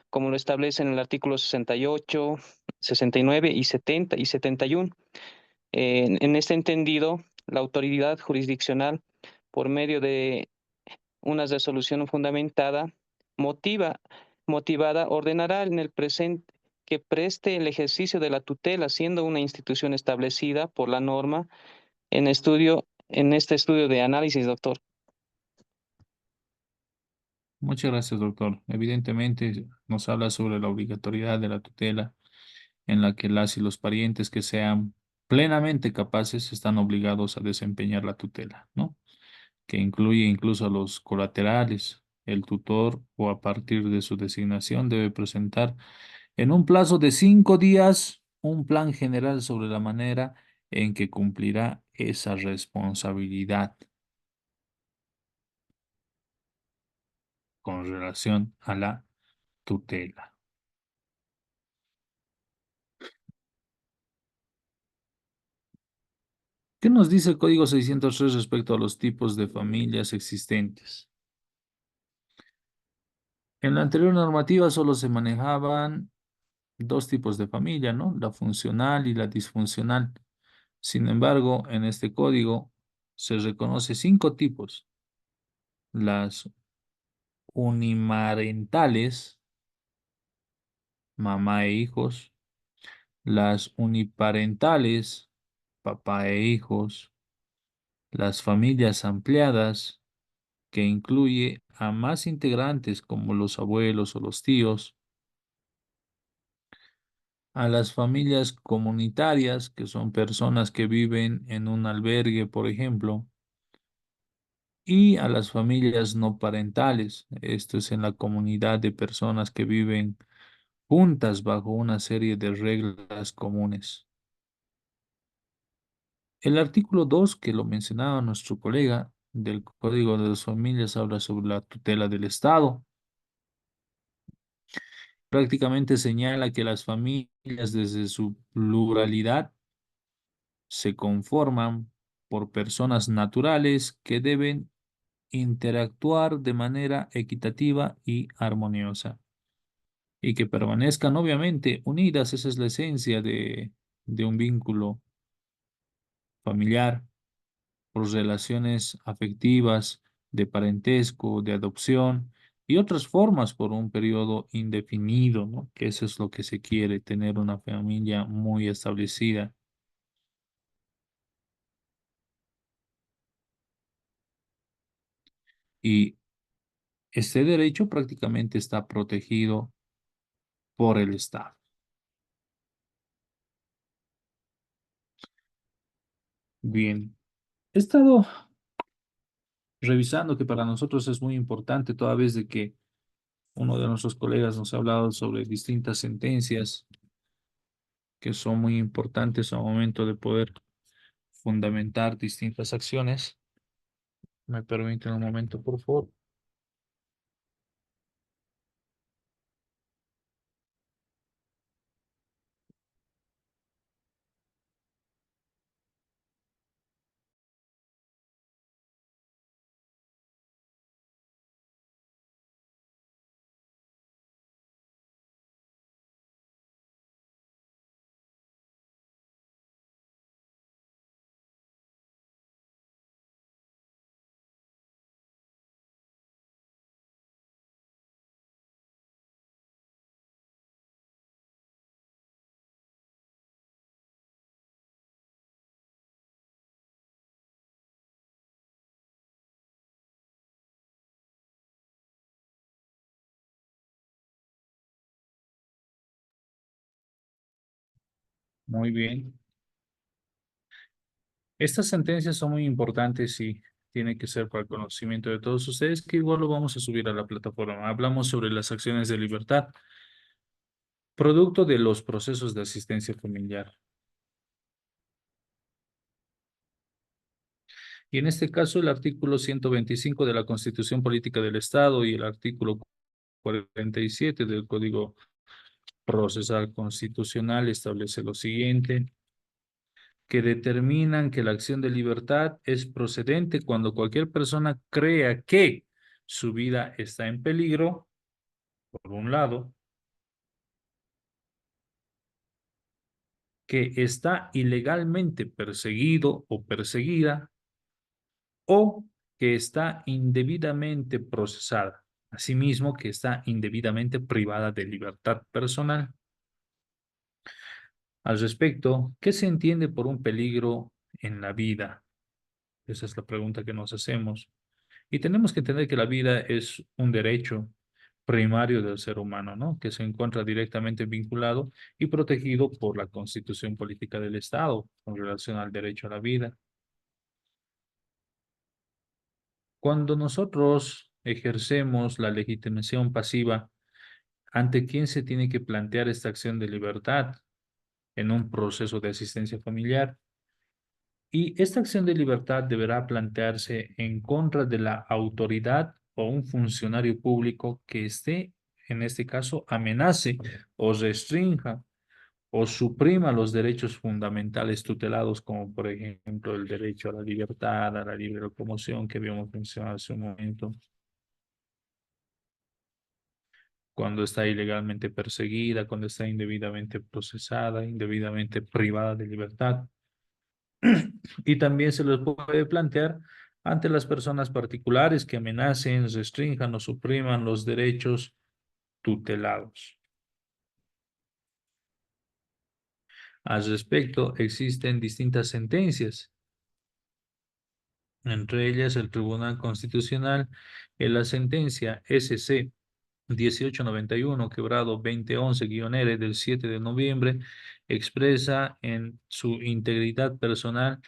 Speaker 6: como lo establece en el artículo 68, 69 y 70 y 71. En este entendido, la autoridad jurisdiccional, por medio de una resolución fundamentada, motiva, motivada, ordenará en el presente que preste el ejercicio de la tutela, siendo una institución establecida por la norma en este estudio de análisis, doctor.
Speaker 1: muchas gracias, doctor. Evidentemente nos habla sobre la obligatoriedad de la tutela en la que las y los parientes que sean plenamente capaces están obligados a desempeñar la tutela, ¿no? Que incluye incluso a los colaterales. El tutor o a partir de su designación debe presentar en un plazo de 5 días un plan general sobre la manera en que cumplirá esa responsabilidad. con relación a la tutela. ¿Qué nos dice el Código 603 respecto a los tipos de familias existentes? En la anterior normativa solo se manejaban dos tipos de familia, ¿no? La funcional y la disfuncional. Sin embargo, en este código se reconoce 5 tipos. Las unimarentales, mamá e hijos. Las uniparentales, papá e hijos. Las familias ampliadas, que incluye a más integrantes como los abuelos o los tíos. A las familias comunitarias, que son personas que viven en un albergue, por ejemplo, y a las familias no parentales. Esto es en la comunidad de personas que viven juntas bajo una serie de reglas comunes. El artículo 2, que lo mencionaba nuestro colega del Código de las Familias, habla sobre la tutela del Estado. Prácticamente señala que las familias, desde su pluralidad, se conforman por personas naturales que deben interactuar de manera equitativa y armoniosa y que permanezcan obviamente unidas. Esa es la esencia de un vínculo familiar, por relaciones afectivas, de parentesco, de adopción y otras formas por un periodo indefinido, ¿no? Que eso es lo que se quiere, tener una familia muy establecida. Y este derecho prácticamente está protegido por el Estado. Bien, he estado revisando que para nosotros es muy importante, toda vez de que uno de nuestros colegas nos ha hablado sobre distintas sentencias que son muy importantes al momento de poder fundamentar distintas acciones. ¿Me permiten un momento, por favor? Muy bien. Estas sentencias son muy importantes y tiene que ser para el conocimiento de todos ustedes, que igual lo vamos a subir a la plataforma. Hablamos sobre las acciones de libertad, producto de los procesos de asistencia familiar. Y en este caso, el artículo 125 de la Constitución Política del Estado y el artículo 47 del Código Procesal Constitucional establece lo siguiente, que determinan que la acción de libertad es procedente cuando cualquier persona crea que su vida está en peligro, por un lado, que está ilegalmente perseguido o perseguida, o que está indebidamente procesada, asimismo que está indebidamente privada de libertad personal. Al respecto, ¿qué se entiende por un peligro en la vida? Esa es la pregunta que nos hacemos. Y tenemos que entender que la vida es un derecho primario del ser humano, ¿no? Que se encuentra directamente vinculado y protegido por la Constitución Política del Estado con relación al derecho a la vida. Cuando nosotros ejercemos la legitimación pasiva, ¿ante quién se tiene que plantear esta acción de libertad en un proceso de asistencia familiar? Y esta acción de libertad deberá plantearse en contra de la autoridad o un funcionario público que esté, en este caso, amenace o restrinja o suprima los derechos fundamentales tutelados, como por ejemplo el derecho a la libertad, a la libre locomoción que habíamos mencionado hace un momento, cuando está ilegalmente perseguida, cuando está indebidamente procesada, indebidamente privada de libertad. Y también se les puede plantear ante las personas particulares que amenacen, restrinjan o supriman los derechos tutelados. Al respecto, existen distintas sentencias, entre ellas el Tribunal Constitucional en la sentencia SC 1891, quebrado 2011-R del 7 de noviembre, expresa en su integridad personal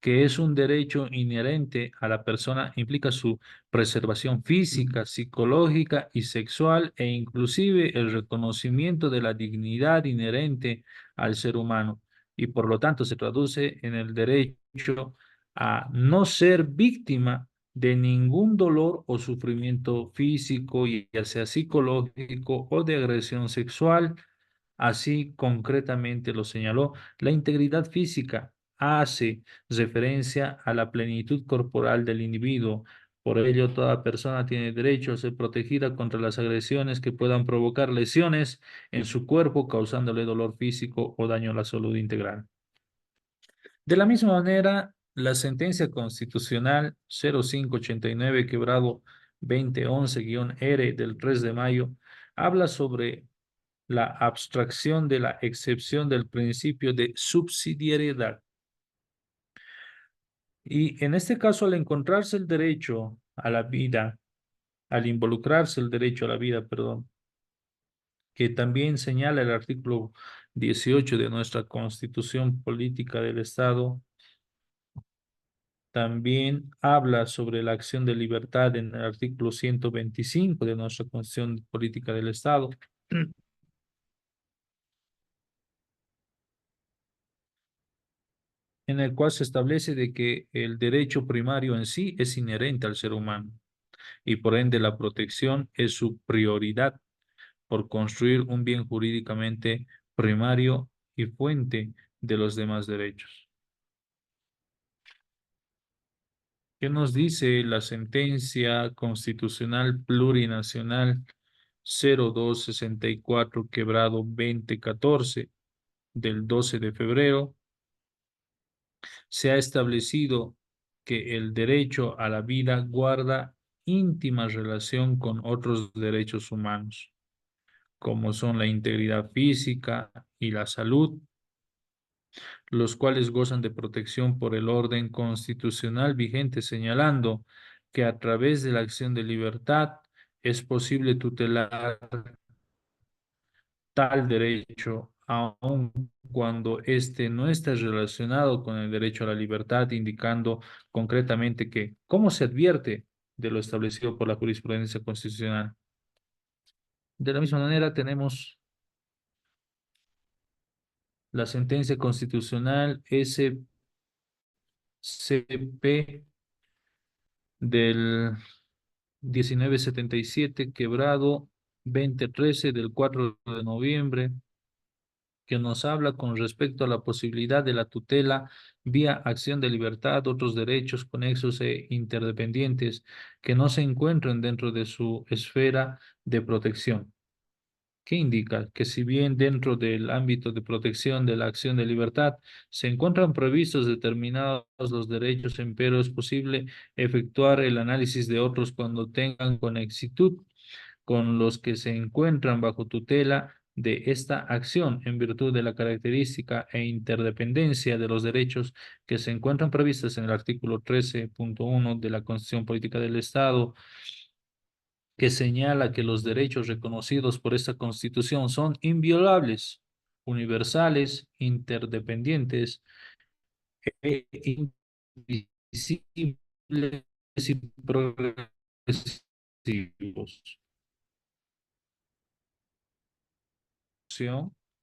Speaker 1: que es un derecho inherente a la persona, implica su preservación física, psicológica y sexual, e inclusive el reconocimiento de la dignidad inherente al ser humano, y por lo tanto se traduce en el derecho a no ser víctima de ningún dolor o sufrimiento físico, ya sea psicológico o de agresión sexual. Así concretamente lo señaló. La integridad física hace referencia a la plenitud corporal del individuo. Por ello, toda persona tiene derecho a ser protegida contra las agresiones que puedan provocar lesiones en su cuerpo, causándole dolor físico o daño a la salud integral. De la misma manera, la sentencia constitucional 0589, quebrado 2011-R del 3 de mayo, habla sobre la abstracción de la excepción del principio de subsidiariedad. Y en este caso, al encontrarse el derecho a la vida, al involucrarse el derecho a la vida, perdón, que también señala el artículo 18 de nuestra Constitución Política del Estado, también habla sobre la acción de libertad en el artículo 125 de nuestra Constitución Política del Estado. En el cual se establece de que el derecho primario en sí es inherente al ser humano y por ende la protección es su prioridad por construir un bien jurídicamente primario y fuente de los demás derechos. ¿Qué nos dice la sentencia constitucional plurinacional 0264 quebrado 2014 del 12 de febrero? Se ha establecido que el derecho a la vida guarda íntima relación con otros derechos humanos, como son la integridad física y la salud, los cuales gozan de protección por el orden constitucional vigente, señalando que a través de la acción de libertad es posible tutelar tal derecho, aun cuando éste no está relacionado con el derecho a la libertad, indicando concretamente que, ¿cómo se advierte de lo establecido por la jurisprudencia constitucional? De la misma manera, tenemos la sentencia constitucional SCP del 1977, quebrado 2013 del 4 de noviembre, que nos habla con respecto a la posibilidad de la tutela vía acción de libertad, otros derechos conexos e interdependientes que no se encuentren dentro de su esfera de protección. ¿Qué indica? Que si bien dentro del ámbito de protección de la acción de libertad se encuentran previstos determinados los derechos, empero es posible efectuar el análisis de otros cuando tengan conexitud con los que se encuentran bajo tutela de esta acción en virtud de la característica e interdependencia de los derechos que se encuentran previstos en el artículo 13.1 de la Constitución Política del Estado, que señala que los derechos reconocidos por esta Constitución son inviolables, universales, interdependientes e indivisibles y progresivos.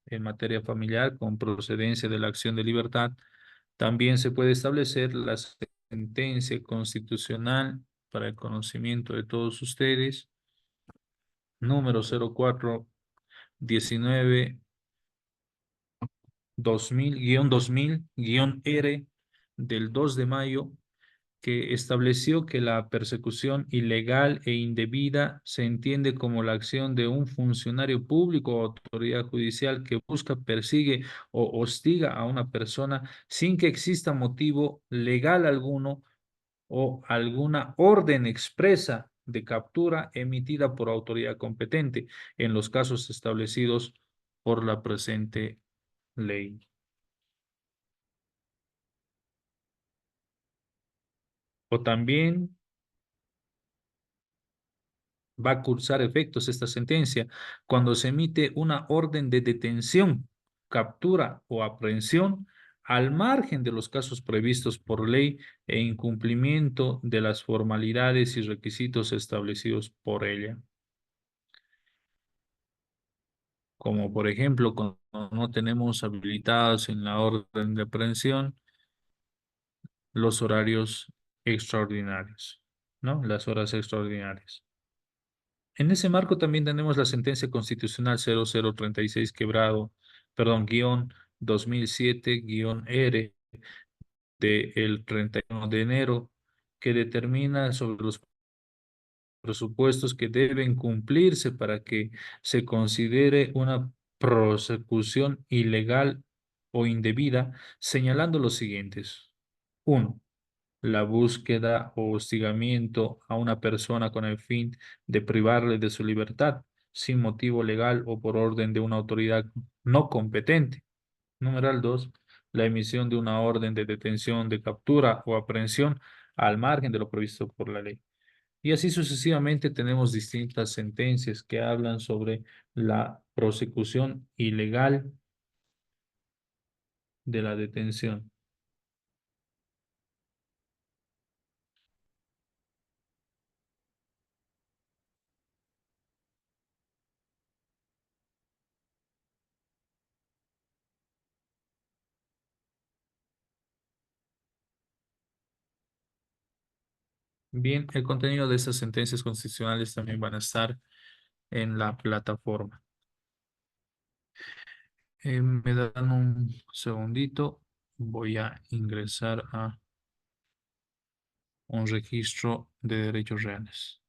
Speaker 1: En materia familiar con procedencia de la acción de libertad, también se puede establecer la sentencia constitucional para el conocimiento de todos ustedes. Número 0419 2000-R del 2 de mayo, que estableció que la persecución ilegal e indebida se entiende como la acción de un funcionario público o autoridad judicial que busca, persigue o hostiga a una persona sin que exista motivo legal alguno o alguna orden expresa de captura emitida por autoridad competente en los casos establecidos por la presente ley. O también va a cursar efectos esta sentencia cuando se emite una orden de detención, captura o aprehensión al margen de los casos previstos por ley e incumplimiento de las formalidades y requisitos establecidos por ella. Como por ejemplo, cuando no tenemos habilitados en la orden de aprehensión los horarios extraordinarios, ¿no? Las horas extraordinarias. En ese marco también tenemos la sentencia constitucional 0036 quebrado, perdón, guión 2007-R del 31 de enero, que determina sobre los presupuestos que deben cumplirse para que se considere una prosecución ilegal o indebida, señalando los siguientes. 1, la búsqueda o hostigamiento a una persona con el fin de privarle de su libertad sin motivo legal o por orden de una autoridad no competente. Numeral 2, la emisión de una orden de detención, de captura o aprehensión al margen de lo previsto por la ley. Y así sucesivamente tenemos distintas sentencias que hablan sobre la prosecución ilegal de la detención. Bien, el contenido de estas sentencias constitucionales también van a estar en la plataforma. Me dan un segundito. Voy a ingresar a un registro de derechos reales.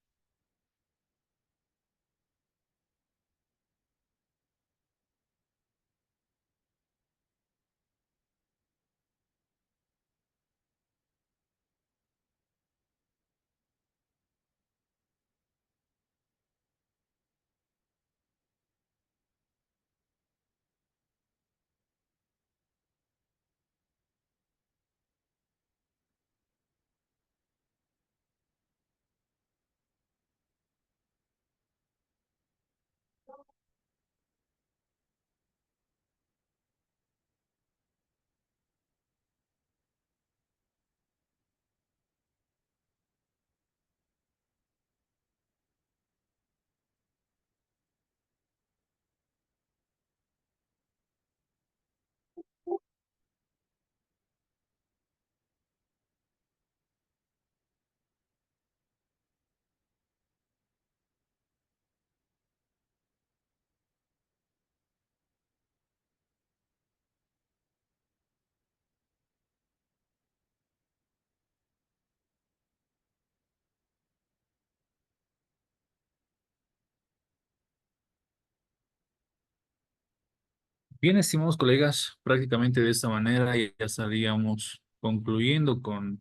Speaker 1: Bien, estimados colegas, prácticamente de esta manera ya estaríamos concluyendo con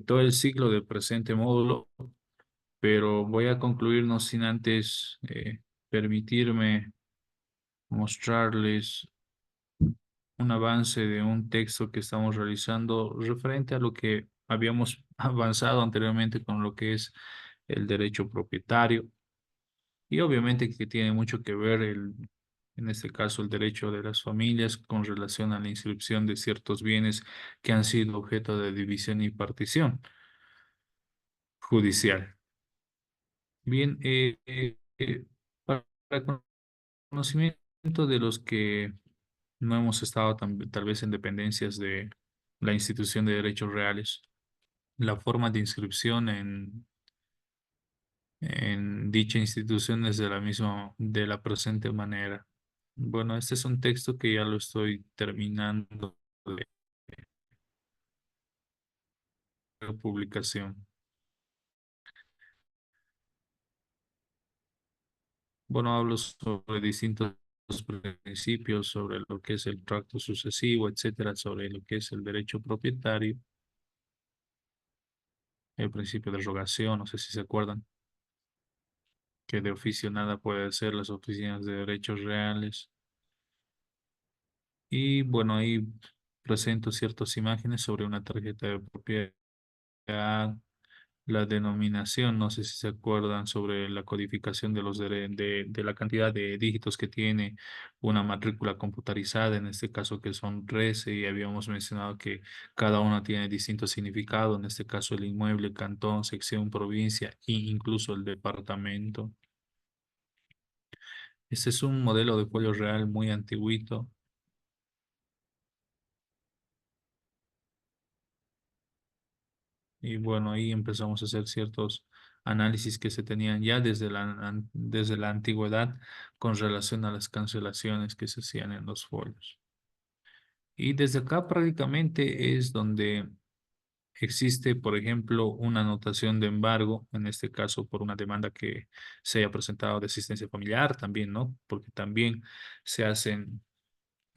Speaker 1: todo el ciclo del presente módulo, pero voy a concluir no sin antes permitirme mostrarles un avance de un texto que estamos realizando referente a lo que habíamos avanzado anteriormente con lo que es el derecho propietario y obviamente que tiene mucho que ver en este caso el derecho de las familias con relación a la inscripción de ciertos bienes que han sido objeto de división y partición judicial. Bien, para conocimiento de los que no hemos estado tal vez en dependencias de la institución de derechos reales. la forma de inscripción en dicha institución es de la presente manera. Bueno, este es un texto que ya lo estoy terminando de publicación. Bueno, hablo sobre distintos principios, sobre lo que es el tracto sucesivo, etcétera, sobre lo que es el derecho propietario, el principio de rogación, no sé si se acuerdan, que de oficio nada puede hacer las oficinas de derechos reales. Y bueno, ahí presento ciertas imágenes sobre una tarjeta de propiedad, la denominación, no sé si se acuerdan sobre la codificación de de la cantidad de dígitos que tiene una matrícula computarizada, en este caso que son 13, y habíamos mencionado que cada una tiene distinto significado, en este caso el inmueble, cantón, sección, provincia e incluso el departamento. Este es un modelo de folio real muy antiguito. Y bueno, ahí empezamos a hacer ciertos análisis que se tenían ya desde la antigüedad con relación a las cancelaciones que se hacían en los folios. Y desde acá prácticamente es donde existe, por ejemplo, una anotación de embargo, en este caso por una demanda que se haya presentado de asistencia familiar también, ¿no? Porque también se hacen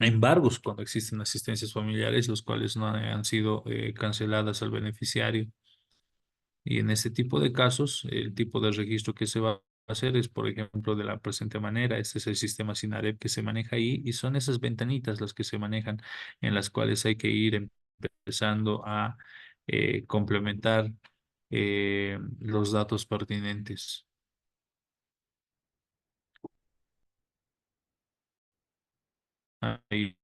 Speaker 1: embargos cuando existen asistencias familiares, los cuales no han sido canceladas al beneficiario. Y en este tipo de casos, el tipo de registro que se va a hacer es, por ejemplo, de la presente manera. Este es el sistema SINAREP que se maneja ahí y son esas ventanitas las que se manejan en las cuales hay que ir empezando a complementar los datos pertinentes. Ahí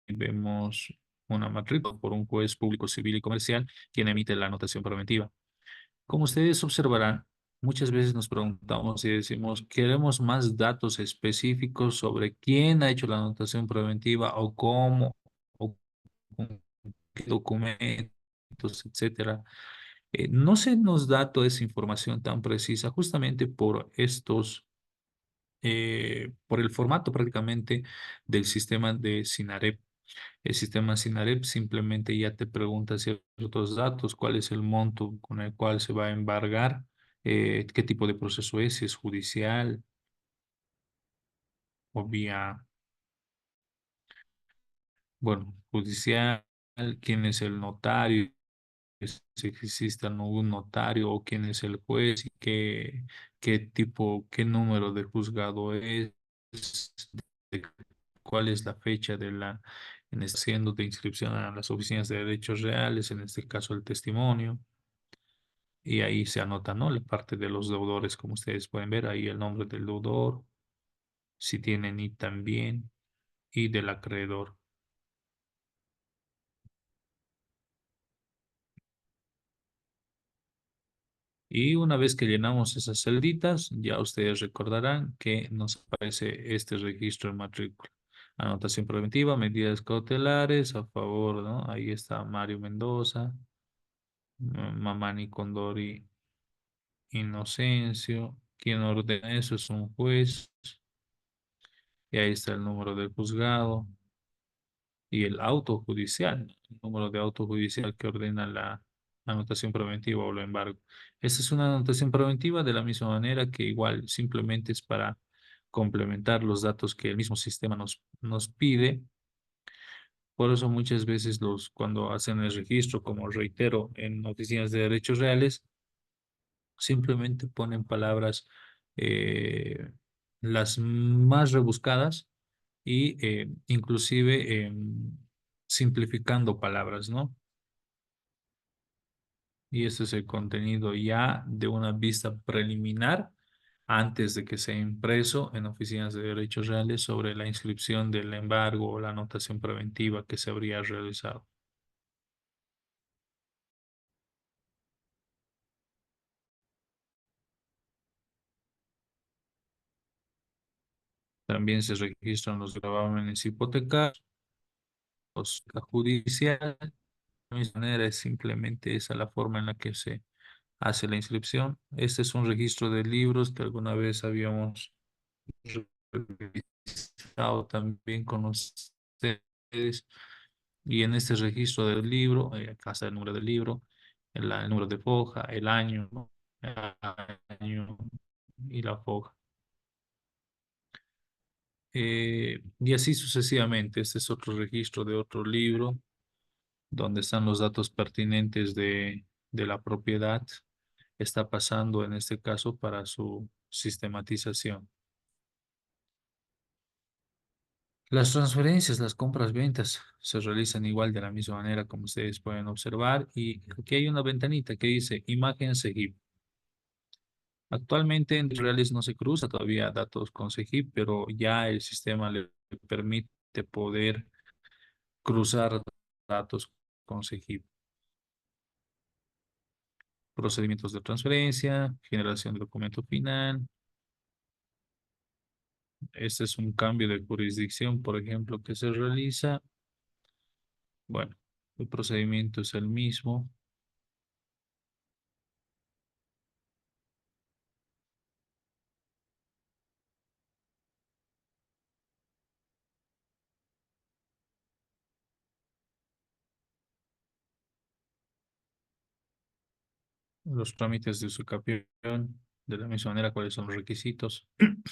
Speaker 1: vemos una matrícula por un juez público civil y comercial quien emite la anotación preventiva. Como ustedes observarán, muchas veces nos preguntamos y decimos, queremos más datos específicos sobre quién ha hecho la anotación preventiva o cómo, o con qué documentos, etcétera. No se nos da toda esa información tan precisa justamente por por el formato prácticamente del sistema de SINAREP. El sistema SINAREP simplemente ya te pregunta ciertos datos, cuál es el monto con el cual se va a embargar, qué tipo de proceso es, si es judicial o vía, bueno, judicial, quién es el notario, si existe algún notario o quién es el juez y qué tipo, qué número de juzgado es, de cuál es la fecha de siendo de inscripción a las oficinas de derechos reales, en este caso el testimonio. Y ahí se anota, ¿no? La parte de los deudores, como ustedes pueden ver, ahí el nombre del deudor, si tiene NID también, y del acreedor. Y una vez que llenamos esas celditas, ya ustedes recordarán que nos aparece este registro de matrícula. Anotación preventiva, medidas cautelares, a favor, ¿no? Ahí está Mario Mendoza, Mamani Condori Inocencio. Quien ordena eso es un juez. Y ahí está el número del juzgado y el auto judicial, el número de auto judicial que ordena la anotación preventiva o lo embargo. Esta es una anotación preventiva de la misma manera que igual simplemente es para complementar los datos que el mismo sistema nos pide. Por eso muchas veces cuando hacen el registro, como reitero, en oficinas de derechos reales, simplemente ponen palabras eh, las más rebuscadas y inclusive simplificando palabras, ¿no? Y este es el contenido ya de una vista preliminar antes de que sea impreso en oficinas de derechos reales sobre la inscripción del embargo o la anotación preventiva que se habría realizado. También se registran los gravámenes hipotecarios, la judicial, misma manera, es simplemente esa la forma en la que se hace la inscripción. Este es un registro de libros que alguna vez habíamos revisado también con ustedes. Y en este registro del libro, acá está el número del libro, el número de foja, el año, ¿no? El año y la foja. Y así sucesivamente. Este es otro registro de otro libro donde están los datos pertinentes de la propiedad. Está pasando en este caso para su sistematización. Las transferencias, las compras, ventas se realizan igual de la misma manera como ustedes pueden observar. Y aquí hay una ventanita que dice imagen SEGIP. Actualmente en reales no se cruza todavía datos con SEGIP, pero ya el sistema le permite poder cruzar datos con SEGIP. Procedimientos de transferencia, generación de documento final. Este es un cambio de jurisdicción, por ejemplo, que se realiza. Bueno, el procedimiento es el mismo. Los trámites de usucapión, de la misma manera, cuáles son los requisitos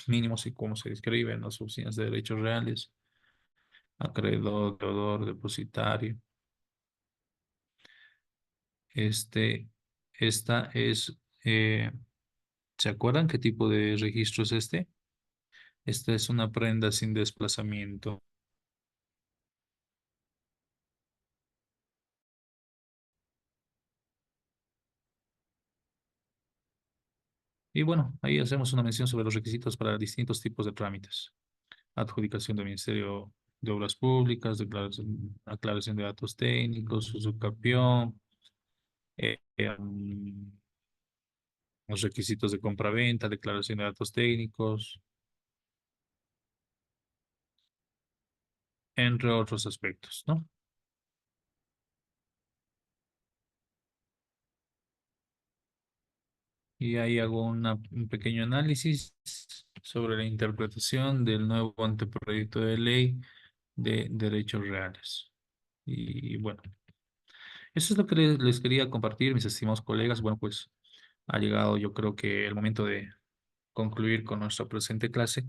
Speaker 1: mínimos y cómo se describen las oficinas de derechos reales, acreedor, deudor, depositario. Esta es, ¿se acuerdan qué tipo de registro es este? Esta es una prenda sin desplazamiento. Y bueno, ahí hacemos una mención sobre los requisitos para distintos tipos de trámites. Adjudicación del Ministerio de Obras Públicas, aclaración de datos técnicos, usucapión, los requisitos de compra-venta, declaración de datos técnicos, entre otros aspectos, ¿no? Y ahí hago un pequeño análisis sobre la interpretación del nuevo anteproyecto de ley de derechos reales. Y bueno, eso es lo que les quería compartir, mis estimados colegas. Bueno, pues ha llegado yo creo que el momento de concluir con nuestra presente clase.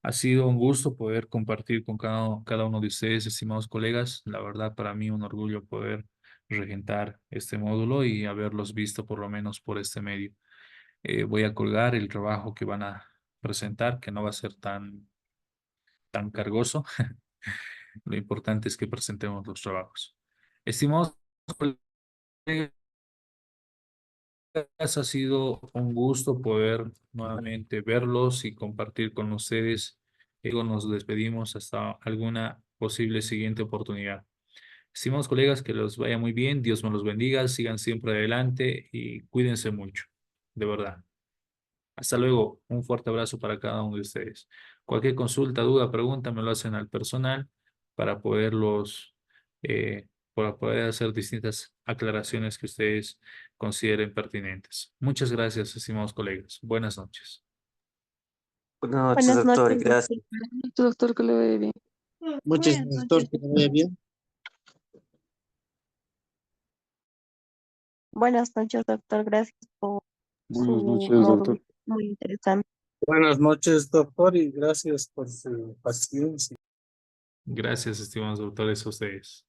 Speaker 1: Ha sido un gusto poder compartir con cada uno de ustedes, estimados colegas. La verdad, para mí un orgullo poder regentar este módulo y haberlos visto por lo menos por este medio. Voy a colgar el trabajo que van a presentar, que no va a ser tan cargoso. Lo importante es que presentemos los trabajos. Estimados colegas, ha sido un gusto poder nuevamente verlos y compartir con ustedes. Luego nos despedimos hasta alguna posible siguiente oportunidad. Estimados colegas, que los vaya muy bien, Dios me los bendiga, sigan siempre adelante y cuídense mucho, de verdad. Hasta luego, un fuerte abrazo para cada uno de ustedes. Cualquier consulta, duda, pregunta, me lo hacen al personal para eh, para poder hacer distintas aclaraciones que ustedes consideren pertinentes. Muchas gracias, estimados colegas. Buenas noches.
Speaker 8: Buenas noches,
Speaker 4: Buenas
Speaker 8: doctor.
Speaker 4: noches,
Speaker 8: Gracias.
Speaker 7: Doctor, que le vaya bien.
Speaker 9: Muchas gracias, doctor, que te vaya bien.
Speaker 4: Buenas noches, doctor. Gracias por su
Speaker 11: Buenas noches,
Speaker 4: módulo.
Speaker 11: doctor.
Speaker 4: Muy interesante.
Speaker 10: Buenas noches, doctor, y gracias por su paciencia.
Speaker 1: Gracias, estimados doctores, a ustedes.